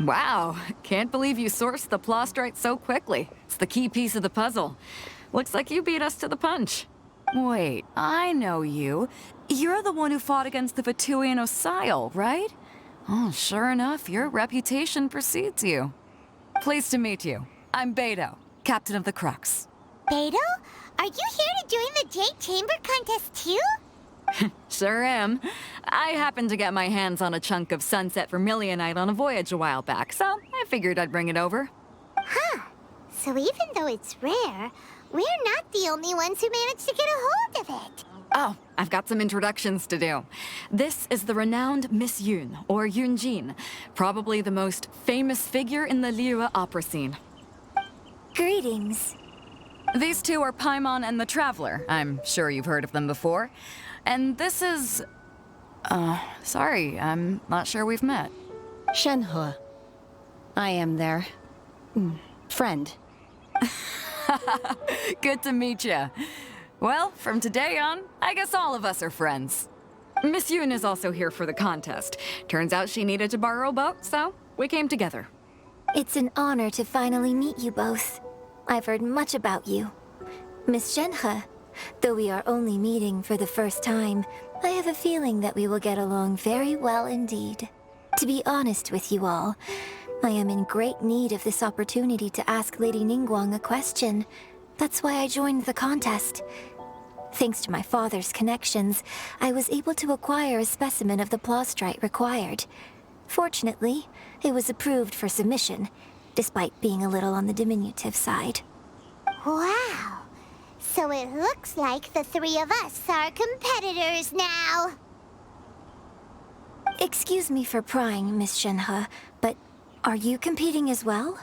Wow, can't believe you sourced the plastrite so quickly. It's the key piece of the puzzle. Looks like you beat us to the punch. Wait, I know you. You're the one who fought against the Vatuian Osile, right? Oh, sure enough, your reputation precedes you. Pleased to meet you. I'm Beidou, captain of the Crux. Beidou? Are you here to join the Jade Chamber contest too? Sure am. I happened to get my hands on a chunk of Sunset Vermilionite on a voyage a while back, so I figured I'd bring it over. Huh. So even though it's rare, we're not the only ones who managed to get a hold of it. Oh, I've got some introductions to do. This is the renowned Miss Yun, or Yunjin, probably the most famous figure in the Liyue opera scene. Greetings. These 2 are Paimon and the Traveler. I'm sure you've heard of them before. And this is... sorry, I'm not sure we've met. Shenhua. I am their... friend. Good to meet you. Well, from today on, I guess all of us are friends. Miss Yoon is also here for the contest. Turns out she needed to borrow a boat, so we came together. It's an honor to finally meet you both. I've heard much about you. Miss Shenhe, though we are only meeting for the first time, I have a feeling that we will get along very well indeed. To be honest with you all, I am in great need of this opportunity to ask Lady Ningguang a question. That's why I joined the contest. Thanks to my father's connections, I was able to acquire a specimen of the plastrite required. Fortunately, it was approved for submission, despite being a little on the diminutive side. Wow. So it looks like the three of us are competitors now. Excuse me for prying, Miss Shenhe, but are you competing as well?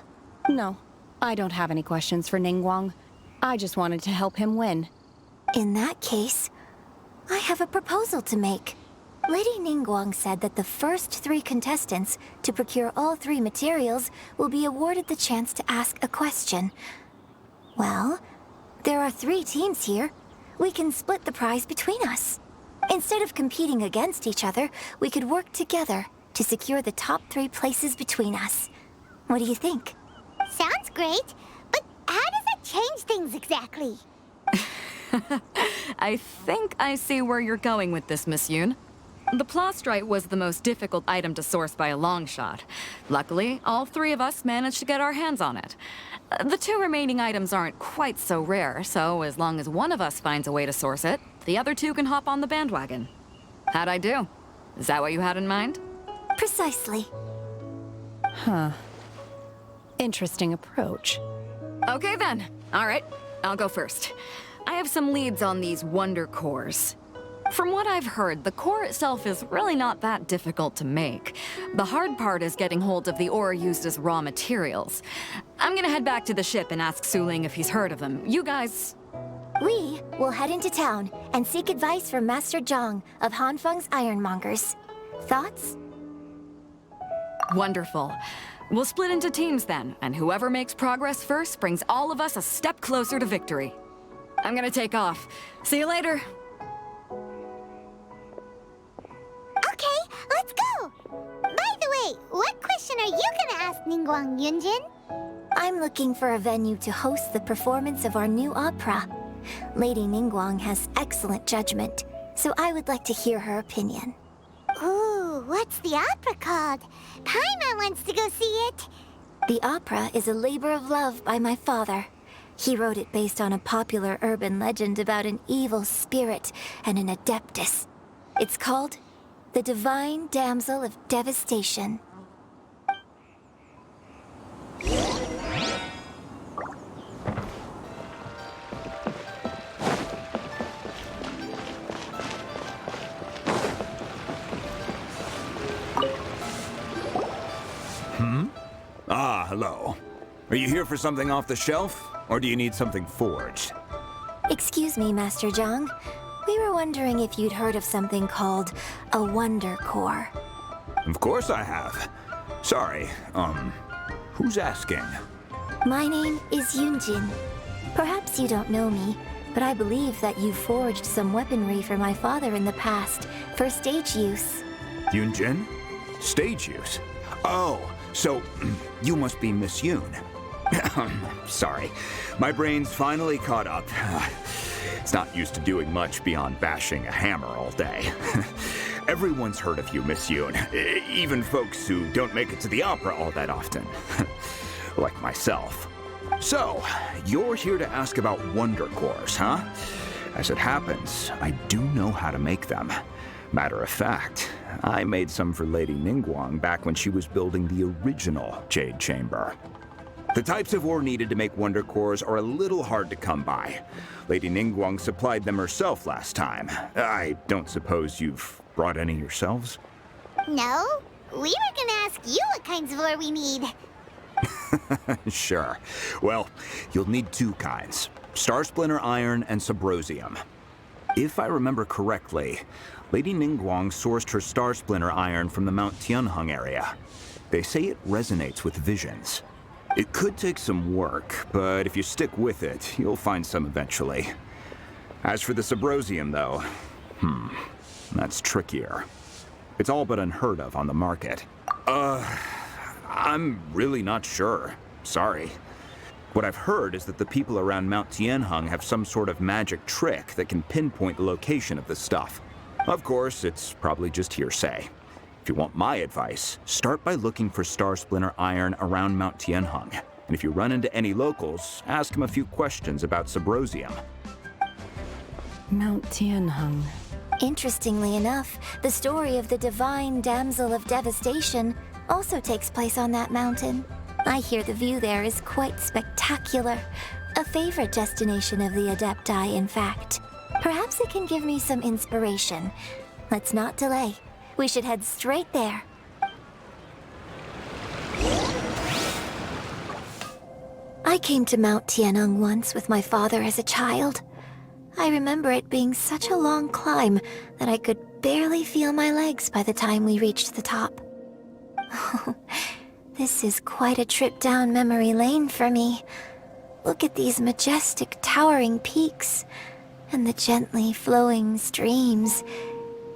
No, I don't have any questions for Ningguang. I just wanted to help him win. In that case, I have a proposal to make. Lady Ningguang said that the first 3 contestants to procure all 3 materials will be awarded the chance to ask a question. Well, there are 3 teams here. We can split the prize between us. Instead of competing against each other, we could work together to secure the top 3 places between us. What do you think? Sounds great, but how does that change things exactly? I think I see where you're going with this, Miss Yoon. The plastrite was the most difficult item to source by a long shot. Luckily, all 3 of us managed to get our hands on it. The 2 remaining items aren't quite so rare, so as long as one of us finds a way to source it, the other 2 can hop on the bandwagon. How'd I do? Is that what you had in mind? Precisely. Huh. Interesting approach. Okay then. All right, I'll go first. I have some leads on these wonder cores. From what I've heard, the core itself is really not that difficult to make. The hard part is getting hold of the ore used as raw materials. I'm gonna head back to the ship and ask Suling if he's heard of them. You guys... We will head into town and seek advice from Master Zhang of Hanfeng's Ironmongers. Thoughts? Wonderful. We'll split into teams then, and whoever makes progress first brings all of us a step closer to victory. I'm gonna take off. See you later. Okay, let's go! By the way, what question are you gonna ask Ningguang, Yunjin? I'm looking for a venue to host the performance of our new opera. Lady Ningguang has excellent judgment, so I would like to hear her opinion. Ooh, what's the opera called? Paimon wants to go see it. The opera is a labor of love by my father. He wrote it based on a popular urban legend about an evil spirit and an adeptus. It's called The Divine Damsel of Devastation. Ah, hello. Are you here for something off the shelf, or do you need something forged? Excuse me, Master Zhang. We were wondering if you'd heard of something called a Wonder Core. Of course I have. Sorry, who's asking? My name is Yunjin. Perhaps you don't know me, but I believe that you forged some weaponry for my father in the past for stage use. Yunjin? Stage use? Oh, so you must be Miss Yoon. Sorry, my brain's finally caught up. It's not used to doing much beyond bashing a hammer all day. Everyone's heard of you, Miss Yoon, even folks who don't make it to the opera all that often. Like myself. So, you're here to ask about wonder cores, huh? As it happens, I do know how to make them. Matter of fact, I made some for Lady Ningguang back when she was building the original Jade Chamber. The types of ore needed to make wonder cores are a little hard to come by. Lady Ningguang supplied them herself last time. I don't suppose you've brought any yourselves? No, we were gonna ask you what kinds of ore we need. Sure. Well, you'll need 2 kinds. Star Splinter Iron and Subrosium. If I remember correctly, Lady Ningguang sourced her Star Splinter Iron from the Mount Tianheng area. They say it resonates with visions. It could take some work, but if you stick with it, you'll find some eventually. As for the Subrosium, though, That's trickier. It's all but unheard of on the market. I'm really not sure. Sorry. What I've heard is that the people around Mount Tianheng have some sort of magic trick that can pinpoint the location of the stuff. Of course, it's probably just hearsay. If you want my advice, start by looking for Star Splinter iron around Mount Tianheng. And if you run into any locals, ask them a few questions about Subrosium. Mount Tianheng. Interestingly enough, the story of the divine damsel of devastation also takes place on that mountain. I hear the view there is quite spectacular. A favorite destination of the Adepti, in fact. Perhaps it can give me some inspiration. Let's not delay. We should head straight there. I came to Mount Tianheng once with my father as a child. I remember it being such a long climb that I could barely feel my legs by the time we reached the top. This is quite a trip down memory lane for me. Look at these majestic, towering peaks, and the gently flowing streams.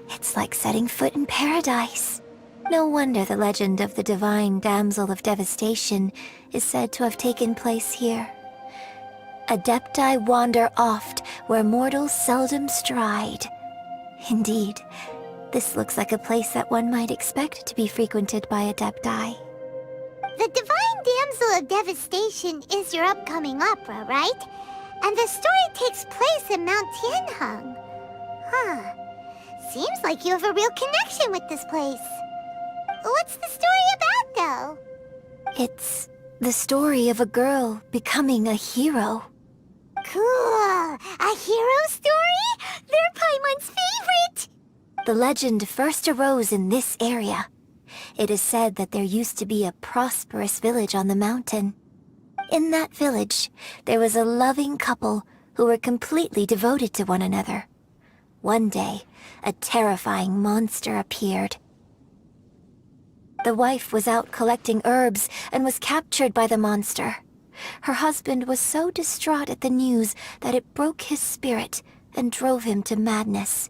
It's like setting foot in paradise. No wonder the legend of the divine damsel of devastation is said to have taken place here. Adepti wander oft where mortals seldom stride. Indeed, this looks like a place that one might expect to be frequented by Adepti. The Divine Damsel of Devastation is your upcoming opera, right? And the story takes place in Mount Tianheng. Huh. Seems like you have a real connection with this place. What's the story about, though? It's the story of a girl becoming a hero. Cool! A hero story? They're Paimon's favorite! The legend first arose in this area. It is said that there used to be a prosperous village on the mountain. In that village, there was a loving couple who were completely devoted to one another. One day, a terrifying monster appeared. The wife was out collecting herbs and was captured by the monster. Her husband was so distraught at the news that it broke his spirit and drove him to madness.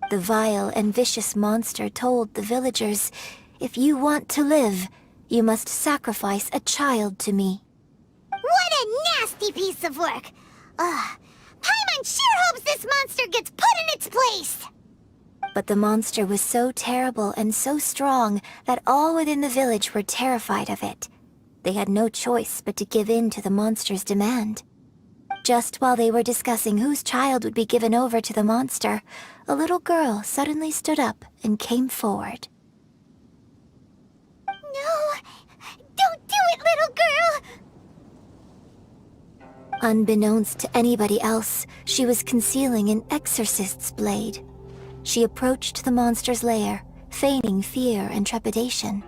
The vile and vicious monster told the villagers, "If you want to live, you must sacrifice a child to me." What a nasty piece of work! Paimon sure hopes this monster gets put in its place! But the monster was so terrible and so strong that all within the village were terrified of it. They had no choice but to give in to the monster's demand. Just while they were discussing whose child would be given over to the monster, a little girl suddenly stood up and came forward. No! Don't do it, little girl! Unbeknownst to anybody else, she was concealing an exorcist's blade. She approached the monster's lair, feigning fear and trepidation.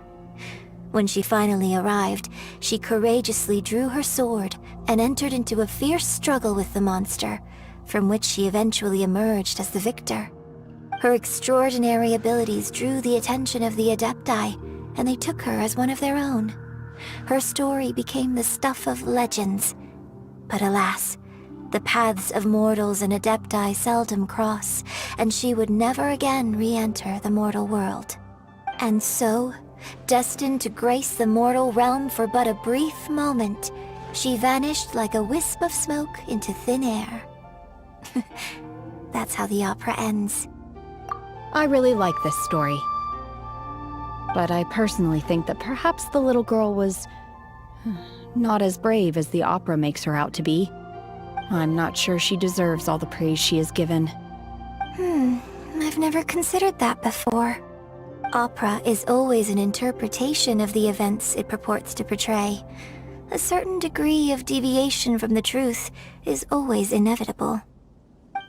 When she finally arrived, she courageously drew her sword and entered into a fierce struggle with the monster, from which she eventually emerged as the victor. Her extraordinary abilities drew the attention of the Adepti, and they took her as one of their own. Her story became the stuff of legends. But alas, the paths of mortals and Adepti seldom cross, and she would never again re-enter the mortal world. And so, destined to grace the mortal realm for but a brief moment, she vanished like a wisp of smoke into thin air. That's how the opera ends. I really like this story. But I personally think that perhaps the little girl was not as brave as the opera makes her out to be. I'm not sure she deserves all the praise she is given. I've never considered that before. Opera is always an interpretation of the events it purports to portray. A certain degree of deviation from the truth is always inevitable.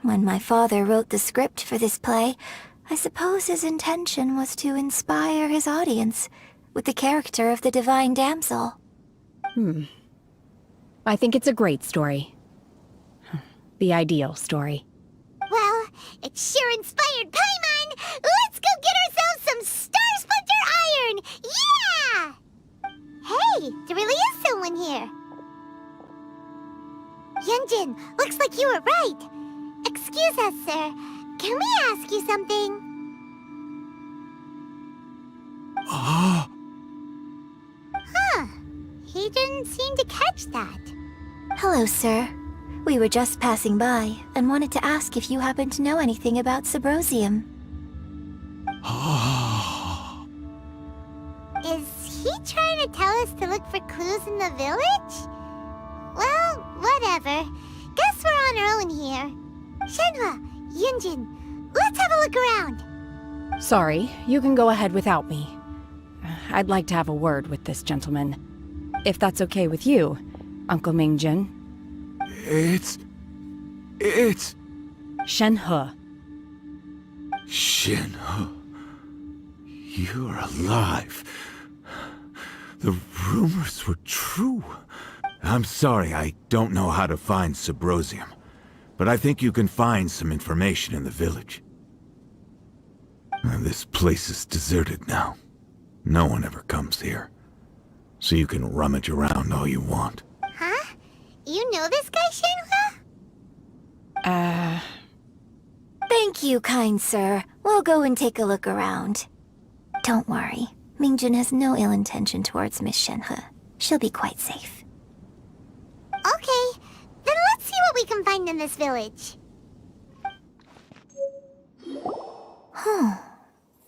When my father wrote the script for this play, I suppose his intention was to inspire his audience with the character of the Divine Damsel. I think it's a great story. The ideal story. Well, it sure inspired Paimon! Let's go get ourselves some Star Splinter iron! Yeah! Hey, there really is someone here. Yunjin, looks like you were right. Excuse us, sir. Can we ask you something? Huh. He didn't seem to catch that. Hello, sir. We were just passing by and wanted to ask if you happen to know anything about Subrosium. Is he trying to tell us to look for clues in the village? Well, whatever. Guess we're on our own here. Shenhua, Yunjin, let's have a look around. Sorry, you can go ahead without me. I'd like to have a word with this gentleman. If that's okay with you, Uncle Mingjin. It's... Shenhe. Shenhe. You're alive. The rumors were true. I'm sorry, I don't know how to find Subrosium, but I think you can find some information in the village. This place is deserted now. No one ever comes here, so you can rummage around all you want. Huh? You know this guy, Shenhua? Thank you, kind sir. We'll go and take a look around. Don't worry. Mingjin has no ill intention towards Miss Shenhe. She'll be quite safe. Okay, then let's see what we can find in this village. Huh.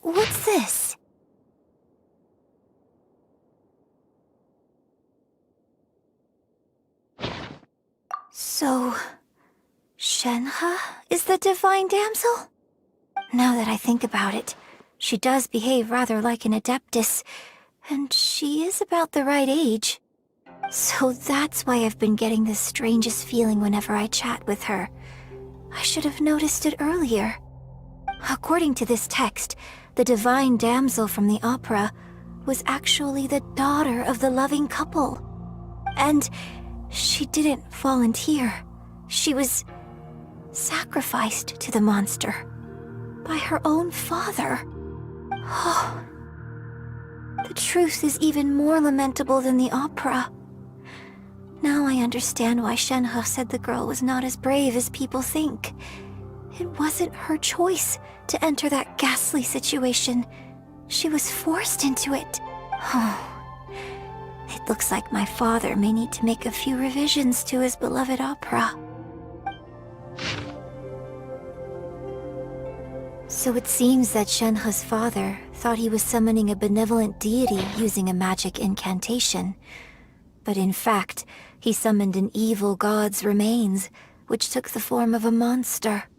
What's this? So... Shenhe is the divine damsel? Now that I think about it, she does behave rather like an adeptus, and she is about the right age. So that's why I've been getting the strangest feeling whenever I chat with her. I should have noticed it earlier. According to this text, the divine damsel from the opera was actually the daughter of the loving couple. And she didn't volunteer. She was sacrificed to the monster by her own father. Oh, the truth is even more lamentable than the opera. Now I understand why Shenhe said the girl was not as brave as people think. It wasn't her choice to enter that ghastly situation. She was forced into it. Oh, it looks like my father may need to make a few revisions to his beloved opera. So it seems that Shenhe's father thought he was summoning a benevolent deity using a magic incantation. But in fact, he summoned an evil god's remains, which took the form of a monster.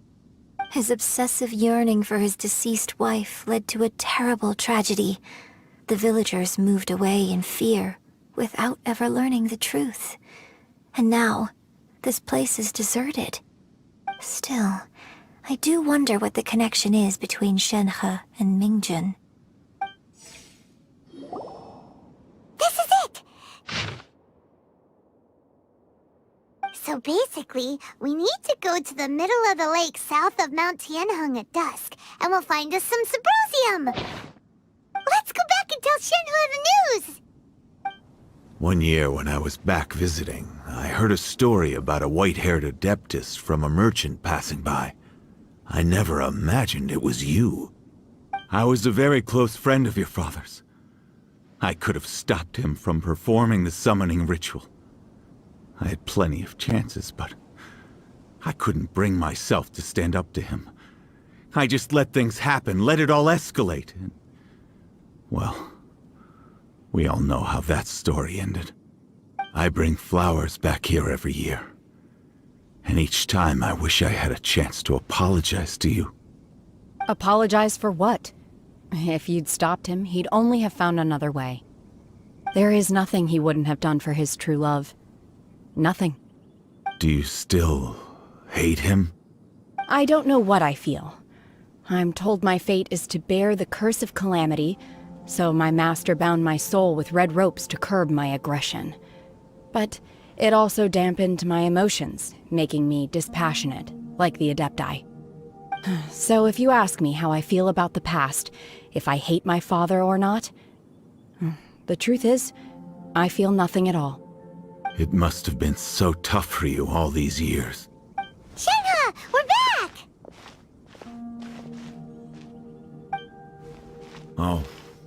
His obsessive yearning for his deceased wife led to a terrible tragedy. The villagers moved away in fear, without ever learning the truth. And now, this place is deserted. Still, I do wonder what the connection is between Shenhe and Mingjin. This is it! So basically, we need to go to the middle of the lake south of Mount Tianheng at dusk, and we'll find us some Subrosium! Let's go back and tell Shenhua the news! One year when I was back visiting, I heard a story about a white-haired adeptus from a merchant passing by. I never imagined it was you. I was a very close friend of your father's. I could have stopped him from performing the summoning ritual. I had plenty of chances, but I couldn't bring myself to stand up to him. I just let things happen, let it all escalate. And, well, we all know how that story ended. I bring flowers back here every year. And each time I wish I had a chance to apologize to you. Apologize for what? If you'd stopped him, he'd only have found another way. There is nothing he wouldn't have done for his true love. Nothing. Do you still hate him? I don't know what I feel. I'm told my fate is to bear the curse of calamity, so my master bound my soul with red ropes to curb my aggression. But it also dampened my emotions, making me dispassionate, like the Adepti. So if you ask me how I feel about the past, if I hate my father or not, the truth is, I feel nothing at all. It must have been so tough for you all these years. Shenhe, we're back! Oh,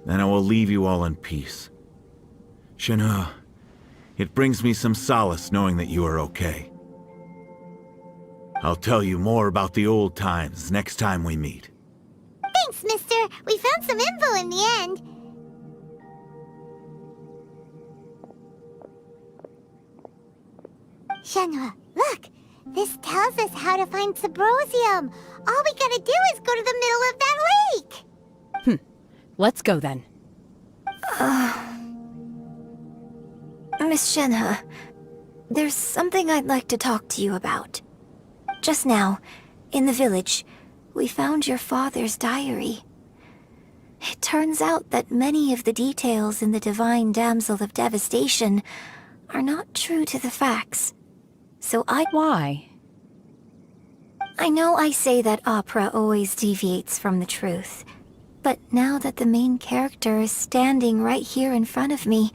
Then I will leave you all in peace. Shenhe, it brings me some solace knowing that you are okay. I'll tell you more about the old times next time we meet. Thanks, mister. We found some info in the end. Shenhe, look! This tells us how to find Subrosium. All we gotta do is go to the middle of that lake! Let's go then. Miss Shenhe, there's something I'd like to talk to you about. Just now, in the village, we found your father's diary. It turns out that many of the details in the Divine Damsel of Devastation are not true to the facts. So Why? I know I say that opera always deviates from the truth, but now that the main character is standing right here in front of me,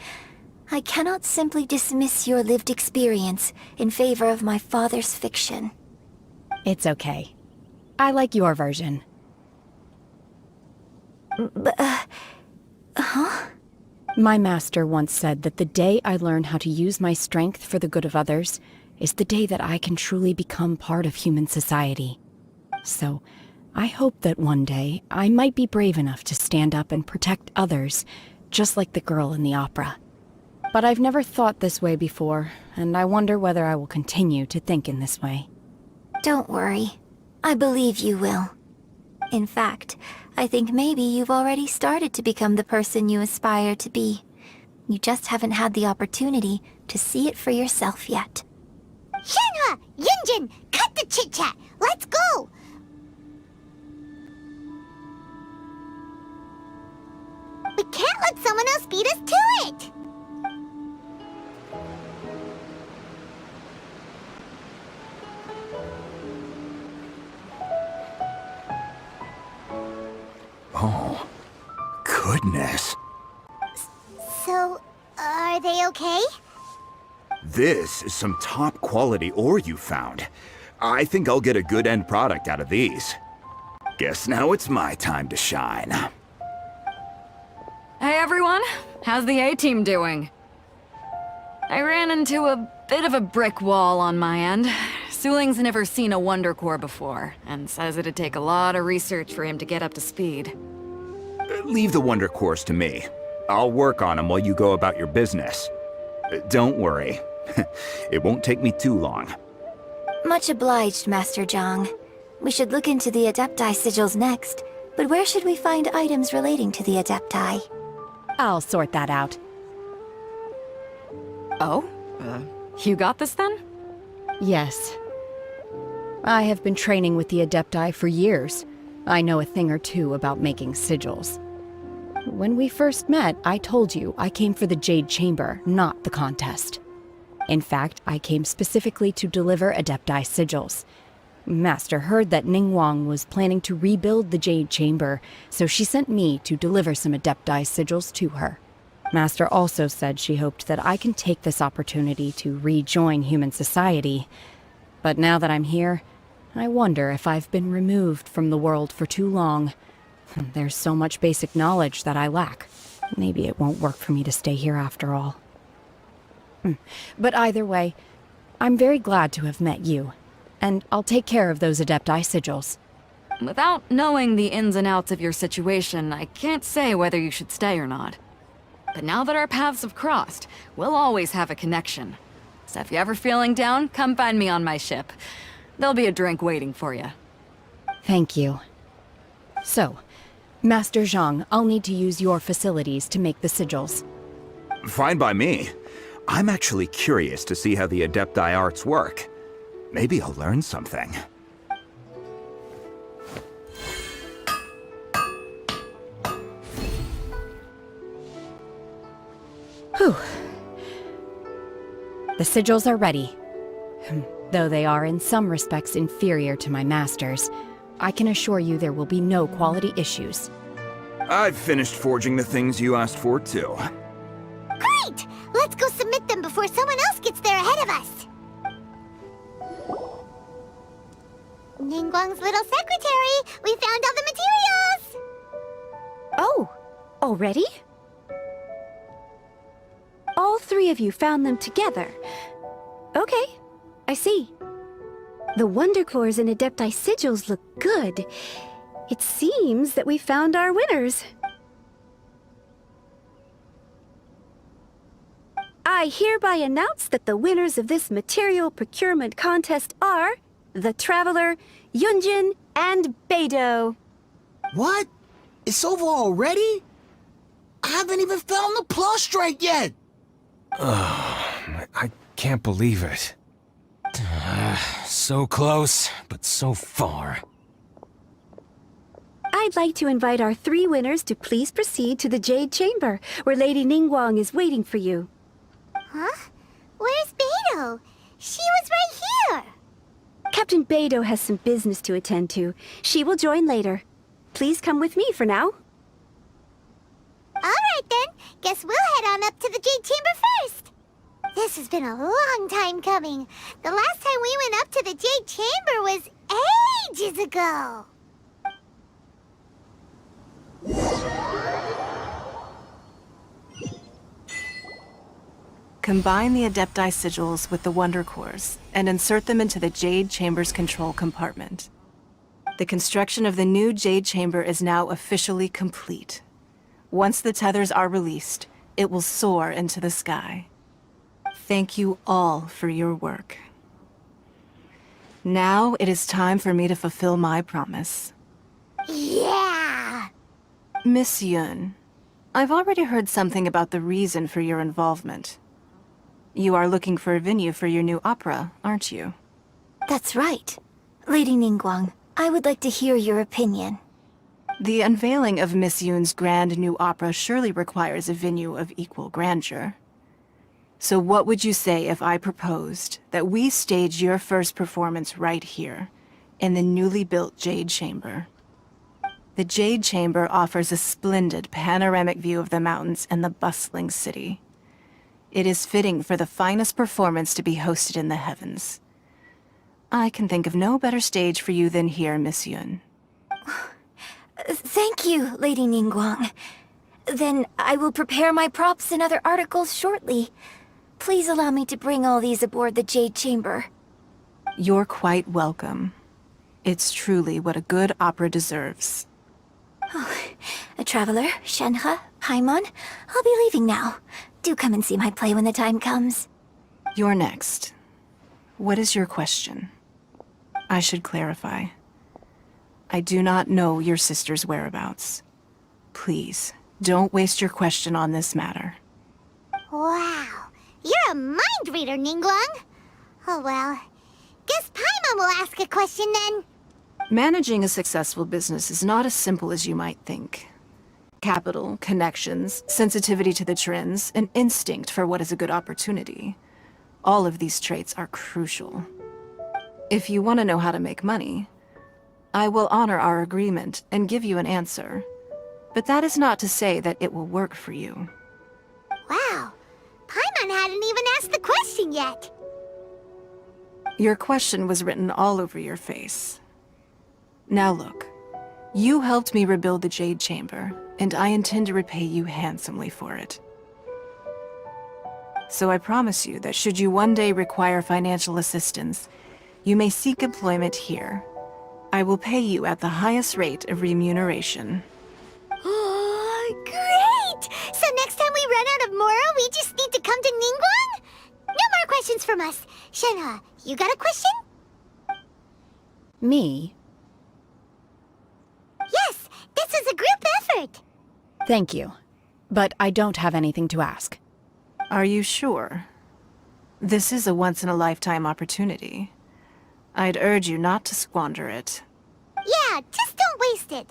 I cannot simply dismiss your lived experience in favor of my father's fiction. It's okay. I like your version. My master once said that the day I learn how to use my strength for the good of others is the day that I can truly become part of human society. So, I hope that one day I might be brave enough to stand up and protect others, just like the girl in the opera. But I've never thought this way before, and I wonder whether I will continue to think in this way. Don't worry. I believe you will. In fact, I think maybe you've already started to become the person you aspire to be. You just haven't had the opportunity to see it for yourself yet. Shenhe! Yunjin! Cut the chit-chat! Let's go! We can't let someone else beat us to it! Oh, goodness. So, are they okay? This is some top-quality ore you found. I think I'll get a good end product out of these. Guess now it's my time to shine. Hey everyone, how's the A-team doing? I ran into a bit of a brick wall on my end. Suling's never seen a Wonder Core before, and says it'd take a lot of research for him to get up to speed. Leave the Wonder Cores to me. I'll work on them while you go about your business. Don't worry. It won't take me too long. Much obliged, Master Zhang. We should look into the Adepti sigils next, but where should we find items relating to the Adepti? I'll sort that out. Oh? You got this then? Yes. I have been training with the Adepti for years. I know a thing or two about making sigils. When we first met, I told you I came for the Jade Chamber, not the contest. In fact, I came specifically to deliver Adepti sigils. Master heard that Ningguang was planning to rebuild the Jade Chamber, so she sent me to deliver some Adepti sigils to her. Master also said she hoped that I can take this opportunity to rejoin human society. But now that I'm here, I wonder if I've been removed from the world for too long. There's so much basic knowledge that I lack. Maybe it won't work for me to stay here after all. But either way, I'm very glad to have met you, and I'll take care of those Adepti sigils. Without knowing the ins and outs of your situation, I can't say whether you should stay or not. But now that our paths have crossed, we'll always have a connection. So if you're ever feeling down, come find me on my ship. There'll be a drink waiting for you. Thank you. So, Master Zhang, I'll need to use your facilities to make the sigils. Fine by me. I'm actually curious to see how the Adepti arts work. Maybe I'll learn something. Whew. The sigils are ready. Though they are in some respects inferior to my master's, I can assure you there will be no quality issues. I've finished forging the things you asked for, too. Great! Let's go submit them before someone else gets there ahead of us! Ningguang's little secretary! We found all the materials! Oh, Already? All three of you found them together. Okay, I see. The Wonder Cores and Adepti sigils look good. It seems that we found our winners. I hereby announce that the winners of this material procurement contest are the Traveler, Yunjin, and Beidou. What? It's over already? I haven't even found the Plustrite yet! I can't believe it. So close, but so far. I'd like to invite our three winners to please proceed to the Jade Chamber, where Lady Ningguang is waiting for you. Huh? Where's Beidou? She was right here! Captain Beidou has some business to attend to. She will join later. Please come with me for now. Alright then, guess we'll head on up to the Jade Chamber first. This has been a long time coming. The last time we went up to the Jade Chamber was ages ago. Combine the Adepti sigils with the Wonder Cores and insert them into the Jade Chamber's control compartment. The construction of the new Jade Chamber is now officially complete. Once the tethers are released, it will soar into the sky. Thank you all for your work. Now it is time for me to fulfill my promise. Yeah! Miss Yun, I've already heard something about the reason for your involvement. You are looking for a venue for your new opera, aren't you? That's right. Lady Ningguang, I would like to hear your opinion. The unveiling of Miss Yun's grand new opera surely requires a venue of equal grandeur. So what would you say if I proposed that we stage your first performance right here, in the newly built Jade Chamber? The Jade Chamber offers a splendid panoramic view of the mountains and the bustling city. It is fitting for the finest performance to be hosted in the heavens. I can think of no better stage for you than here, Miss Yun. Thank you, Lady Ningguang. Then I will prepare my props and other articles shortly. Please allow me to bring all these aboard the Jade Chamber. You're quite welcome. It's truly what a good opera deserves. A traveler, Shenhe, Paimon, I'll be leaving now. Do come and see my play when the time comes. You're next. What is your question? I should clarify. I do not know your sister's whereabouts. Please, don't waste your question on this matter. Wow, you're a mind reader, Ningguang. Oh well, guess Paimon will ask a question then. Managing a successful business is not as simple as you might think. Capital, connections, sensitivity to the trends, and instinct for what is a good opportunity. All of these traits are crucial. If you want to know how to make money, I will honor our agreement and give you an answer. But that is not to say that it will work for you. Wow, Paimon hadn't even asked the question yet. Your question was written all over your face. Now look, you helped me rebuild the Jade Chamber, and I intend to repay you handsomely for it. So I promise you that should you one day require financial assistance, you may seek employment here. I will pay you at the highest rate of remuneration. Oh, great! So next time we run out of Mora, we just need to come to Ningguang? No more questions from us. Shenhe, you got a question? Me? Yes, this is a group effort. Thank you. But I don't have anything to ask. Are you sure? This is a once-in-a-lifetime opportunity. I'd urge you not to squander it. Yeah, just don't waste it.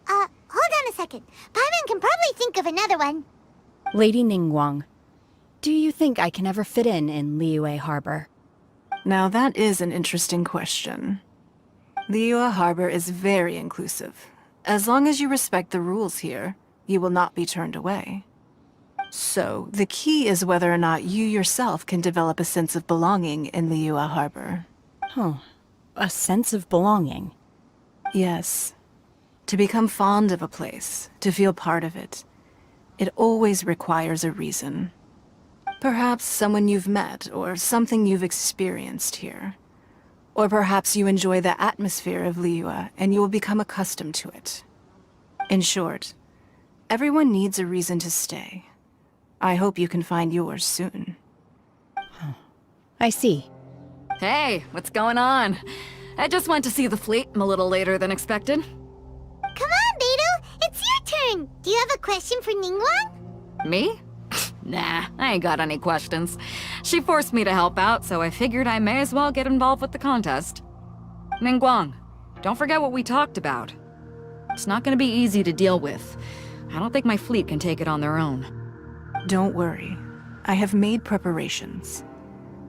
Hold on a second. Paimon can probably think of another one. Lady Ningguang, do you think I can ever fit in Liyue Harbor? Now that is an interesting question. Liyue Harbor is very inclusive. As long as you respect the rules here, you will not be turned away. So, the key is whether or not you yourself can develop a sense of belonging in Liyue Harbor. Huh. A sense of belonging? Yes. To become fond of a place, to feel part of it. It always requires a reason. Perhaps someone you've met, or something you've experienced here. Or perhaps you enjoy the atmosphere of Liyue, and you will become accustomed to it. In short, everyone needs a reason to stay. I hope you can find yours soon. I see. Hey, what's going on? I just went to see the fleet. I'm a little later than expected. Come on, Beidou! It's your turn! Do you have a question for Ningguang? Me? Nah, I ain't got any questions. She forced me to help out, so I figured I may as well get involved with the contest. Ningguang, don't forget what we talked about. It's not gonna be easy to deal with. I don't think my fleet can take it on their own. Don't worry. I have made preparations.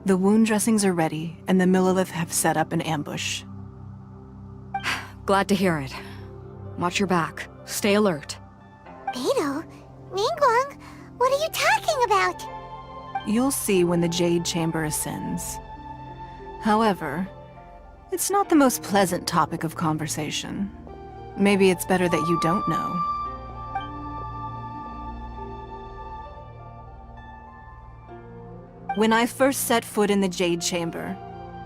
The wound dressings are ready, and the Millilith have set up an ambush. Glad to hear it. Watch your back. Stay alert. Beidou? Ningguang? What are you talking about? You'll see when the Jade Chamber ascends. However, it's not the most pleasant topic of conversation. Maybe it's better that you don't know. When I first set foot in the Jade Chamber,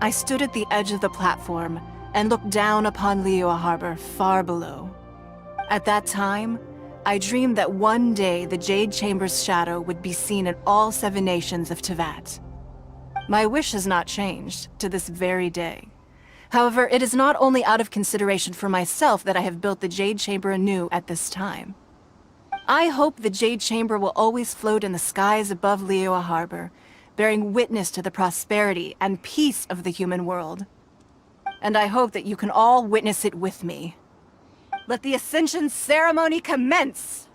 I stood at the edge of the platform and looked down upon Liyue Harbor far below. At that time, I dreamed that one day the Jade Chamber's shadow would be seen in all 7 nations of Teyvat. My wish has not changed to this very day. However, it is not only out of consideration for myself that I have built the Jade Chamber anew at this time. I hope the Jade Chamber will always float in the skies above Liyue Harbor, bearing witness to the prosperity and peace of the human world. And I hope that you can all witness it with me. Let the Ascension ceremony commence!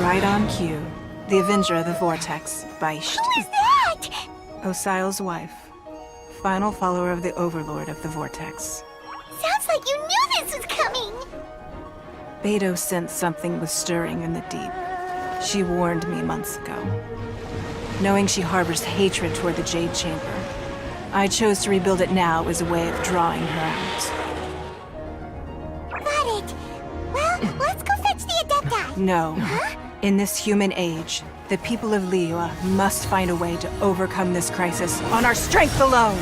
Right on cue. The Avenger of the Vortex, Beisht. Who is that? Osial's wife. Final follower of the Overlord of the Vortex. Sounds like you knew this was coming! Beidou sensed something was stirring in the deep. She warned me months ago. Knowing she harbors hatred toward the Jade Chamber, I chose to rebuild it now as a way of drawing her out. Got it. Well, let's go fetch the Adepti. No. In this human age, the people of Liyue must find a way to overcome this crisis on our strength alone!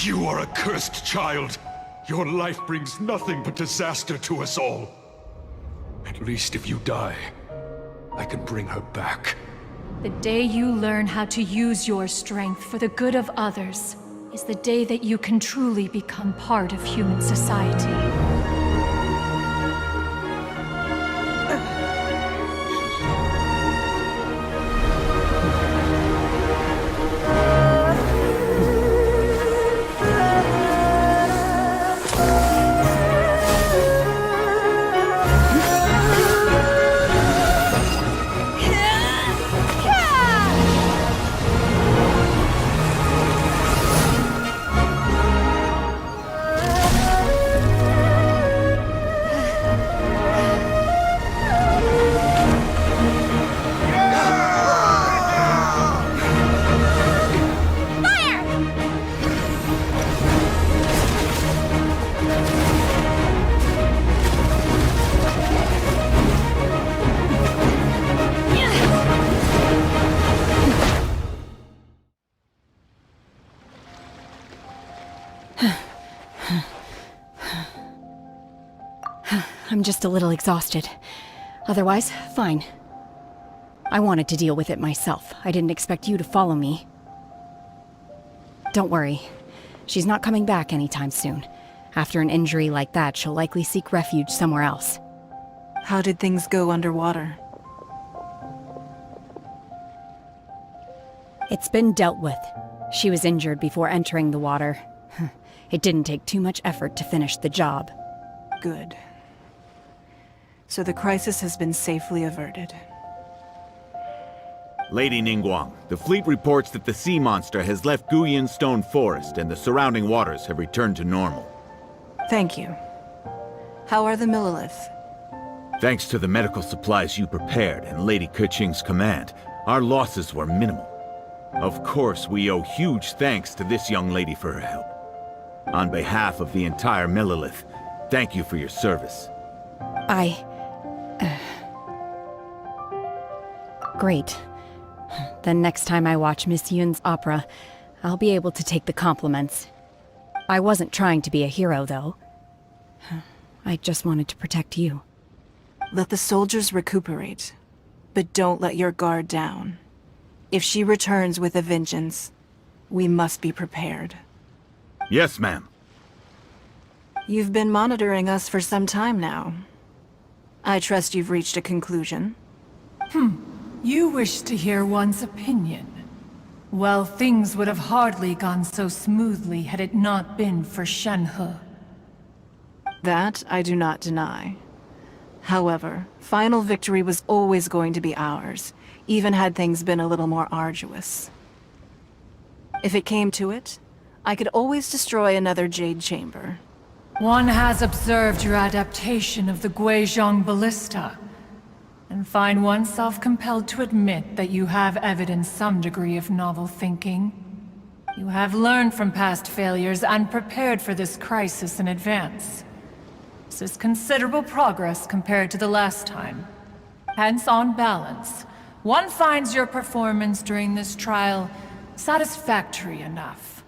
You are a cursed child. Your life brings nothing but disaster to us all. At least if you die, I can bring her back. The day you learn how to use your strength for the good of others is the day that you can truly become part of human society. I'm just a little exhausted. Otherwise, fine. I wanted to deal with it myself. I didn't expect you to follow me. Don't worry. She's not coming back anytime soon. After an injury like that, she'll likely seek refuge somewhere else. How did things go underwater? It's been dealt with. She was injured before entering the water. It didn't take too much effort to finish the job. Good. So the crisis has been safely averted. Lady Ningguang, the fleet reports that the sea monster has left Guyan Stone Forest and the surrounding waters have returned to normal. Thank you. How are the Millilith? Thanks to the medical supplies you prepared and Lady Keqing's command, our losses were minimal. Of course, we owe huge thanks to this young lady for her help. On behalf of the entire Millilith, thank you for your service. Great. Then next time I watch Miss Yun's opera, I'll be able to take the compliments. I wasn't trying to be a hero, though. I just wanted to protect you. Let the soldiers recuperate, but don't let your guard down. If she returns with a vengeance, we must be prepared. Yes, ma'am. You've been monitoring us for some time now. I trust you've reached a conclusion. You wish to hear one's opinion. Well, things would have hardly gone so smoothly had it not been for Shenhe. That I do not deny. However, final victory was always going to be ours, even had things been a little more arduous. If it came to it, I could always destroy another Jade Chamber. One has observed your adaptation of the Guizhong Ballista, and find oneself compelled to admit that you have evidenced some degree of novel thinking. You have learned from past failures and prepared for this crisis in advance. This is considerable progress compared to the last time. Hence, on balance, one finds your performance during this trial satisfactory enough.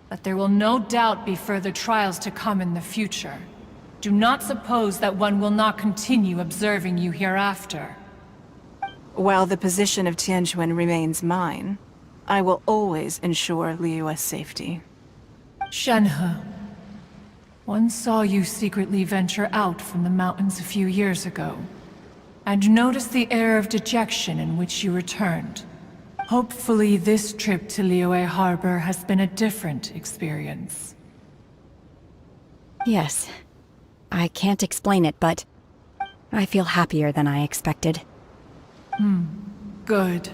But there will no doubt be further trials to come in the future. Do not suppose that one will not continue observing you hereafter. While the position of Tianquan remains mine, I will always ensure Liyue's safety. Shenhe, one saw you secretly venture out from the mountains a few years ago, and noticed the air of dejection in which you returned. Hopefully this trip to Liyue Harbor has been a different experience. Yes. I can't explain it, but I feel happier than I expected. Good.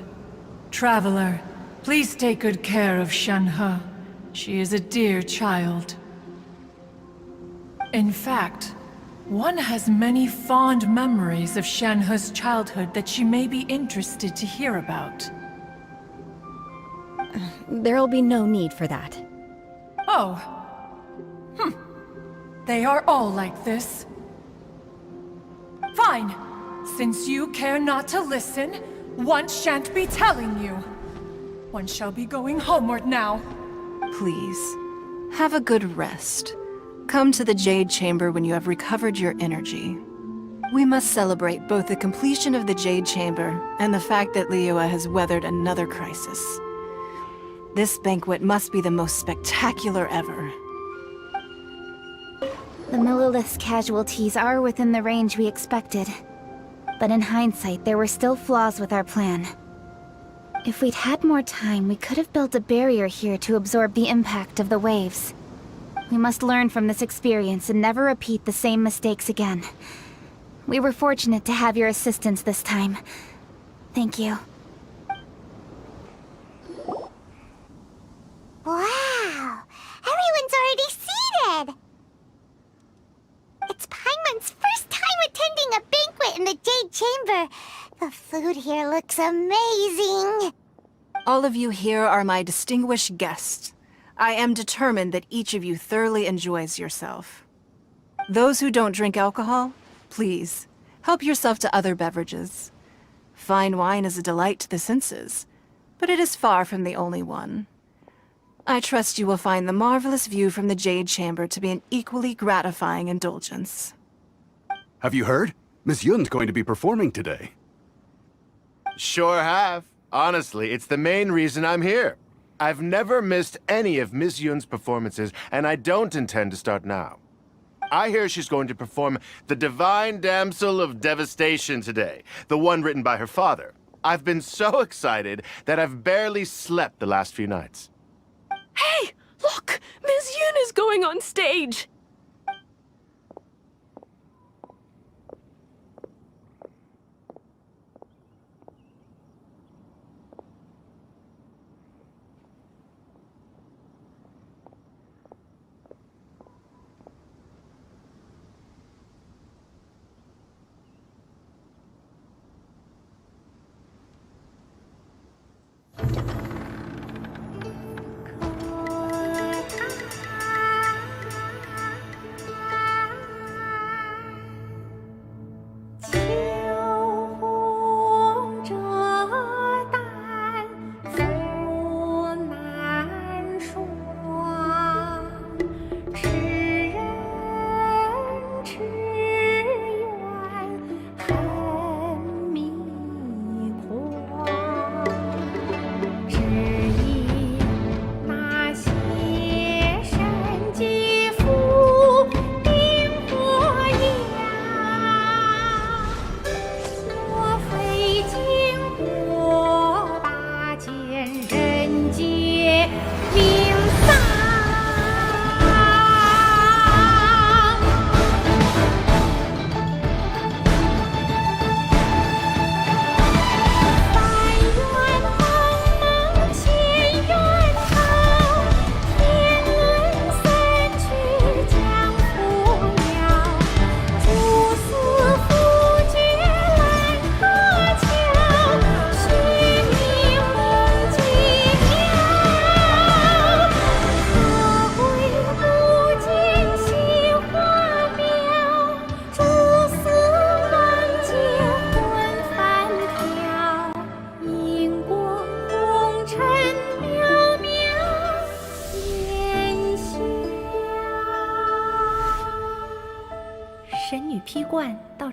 Traveler, please take good care of Shenhe. She is a dear child. In fact, one has many fond memories of Shenhe's childhood that she may be interested to hear about. There'll be no need for that. Oh. They are all like this. Fine. Since you care not to listen, one shan't be telling you. One shall be going homeward now. Please, Have a good rest. Come to the Jade Chamber when you have recovered your energy. We must celebrate both the completion of the Jade Chamber and the fact that Liyue has weathered another crisis. This banquet must be the most spectacular ever. The Millilith's casualties are within the range we expected. But in hindsight, there were still flaws with our plan. If we'd had more time, we could have built a barrier here to absorb the impact of the waves. We must learn from this experience and never repeat the same mistakes again. We were fortunate to have your assistance this time. Thank you. Wow! Everyone's already seated! It's Paimon's first time attending a banquet in the Jade Chamber. The food here looks amazing. All of you here are my distinguished guests. I am determined that each of you thoroughly enjoys yourself. Those who don't drink alcohol, please, help yourself to other beverages. Fine wine is a delight to the senses, but it is far from the only one. I trust you will find the marvelous view from the Jade Chamber to be an equally gratifying indulgence. Have you heard? Miss Yun's going to be performing today. Sure have. Honestly, it's the main reason I'm here. I've never missed any of Miss Yun's performances, and I don't intend to start now. I hear she's going to perform The Divine Damsel of Devastation today, the one written by her father. I've been so excited that I've barely slept the last few nights. Hey, look! Miss Yun is going on stage!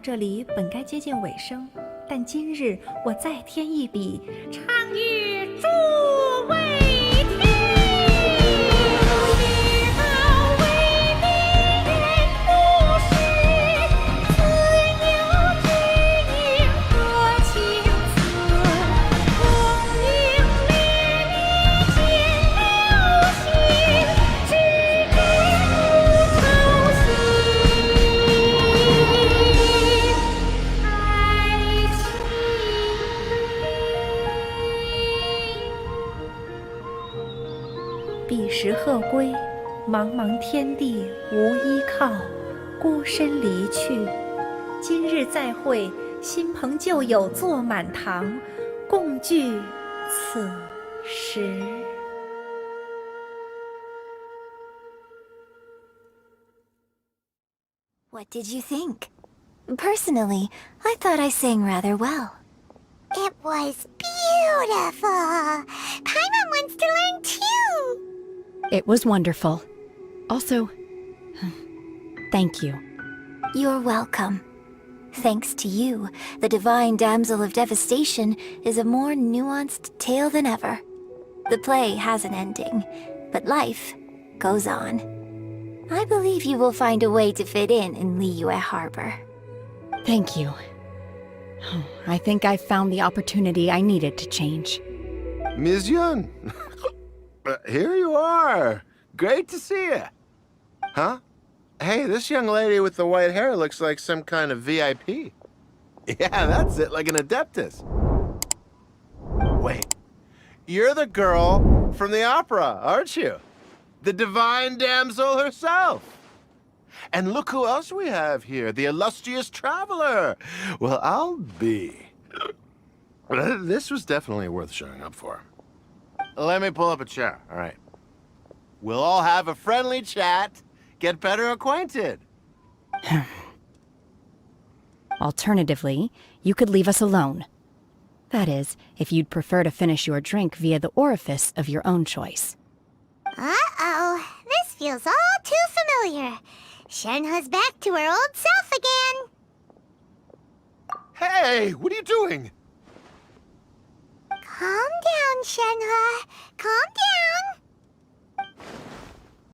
这里本该接近尾声，但今日我再添一笔，唱与诸位听。彼时鹤归，茫茫天地无依靠，孤身离去。今日再会，新朋旧友坐满堂，共聚此时。What did you think? Personally, I thought I sang rather well. It was beautiful. Paimon wants to learn too. It was wonderful. Also, thank you. You're welcome. Thanks to you, the Divine Damsel of Devastation is a more nuanced tale than ever. The play has an ending, but life goes on. I believe you will find a way to fit in Liyue Harbor. Thank you. I think I found the opportunity I needed to change. Ms. Yun, here you are. Great to see you. Huh? Hey, this young lady with the white hair looks like some kind of VIP. Yeah, that's it, like an Adeptus. Wait, you're the girl from the opera, aren't you? The Divine Damsel herself. And look who else we have here, the illustrious traveler. Well, I'll be. This was definitely worth showing up for. Let me pull up a chair, all right. We'll all have a friendly chat, get better acquainted. Alternatively, you could leave us alone. That is, if you'd prefer to finish your drink via the orifice of your own choice. Uh-oh, this feels all too familiar. Shenhe's back to her old self again. Hey, what are you doing? Calm down, Shenhe. Calm down.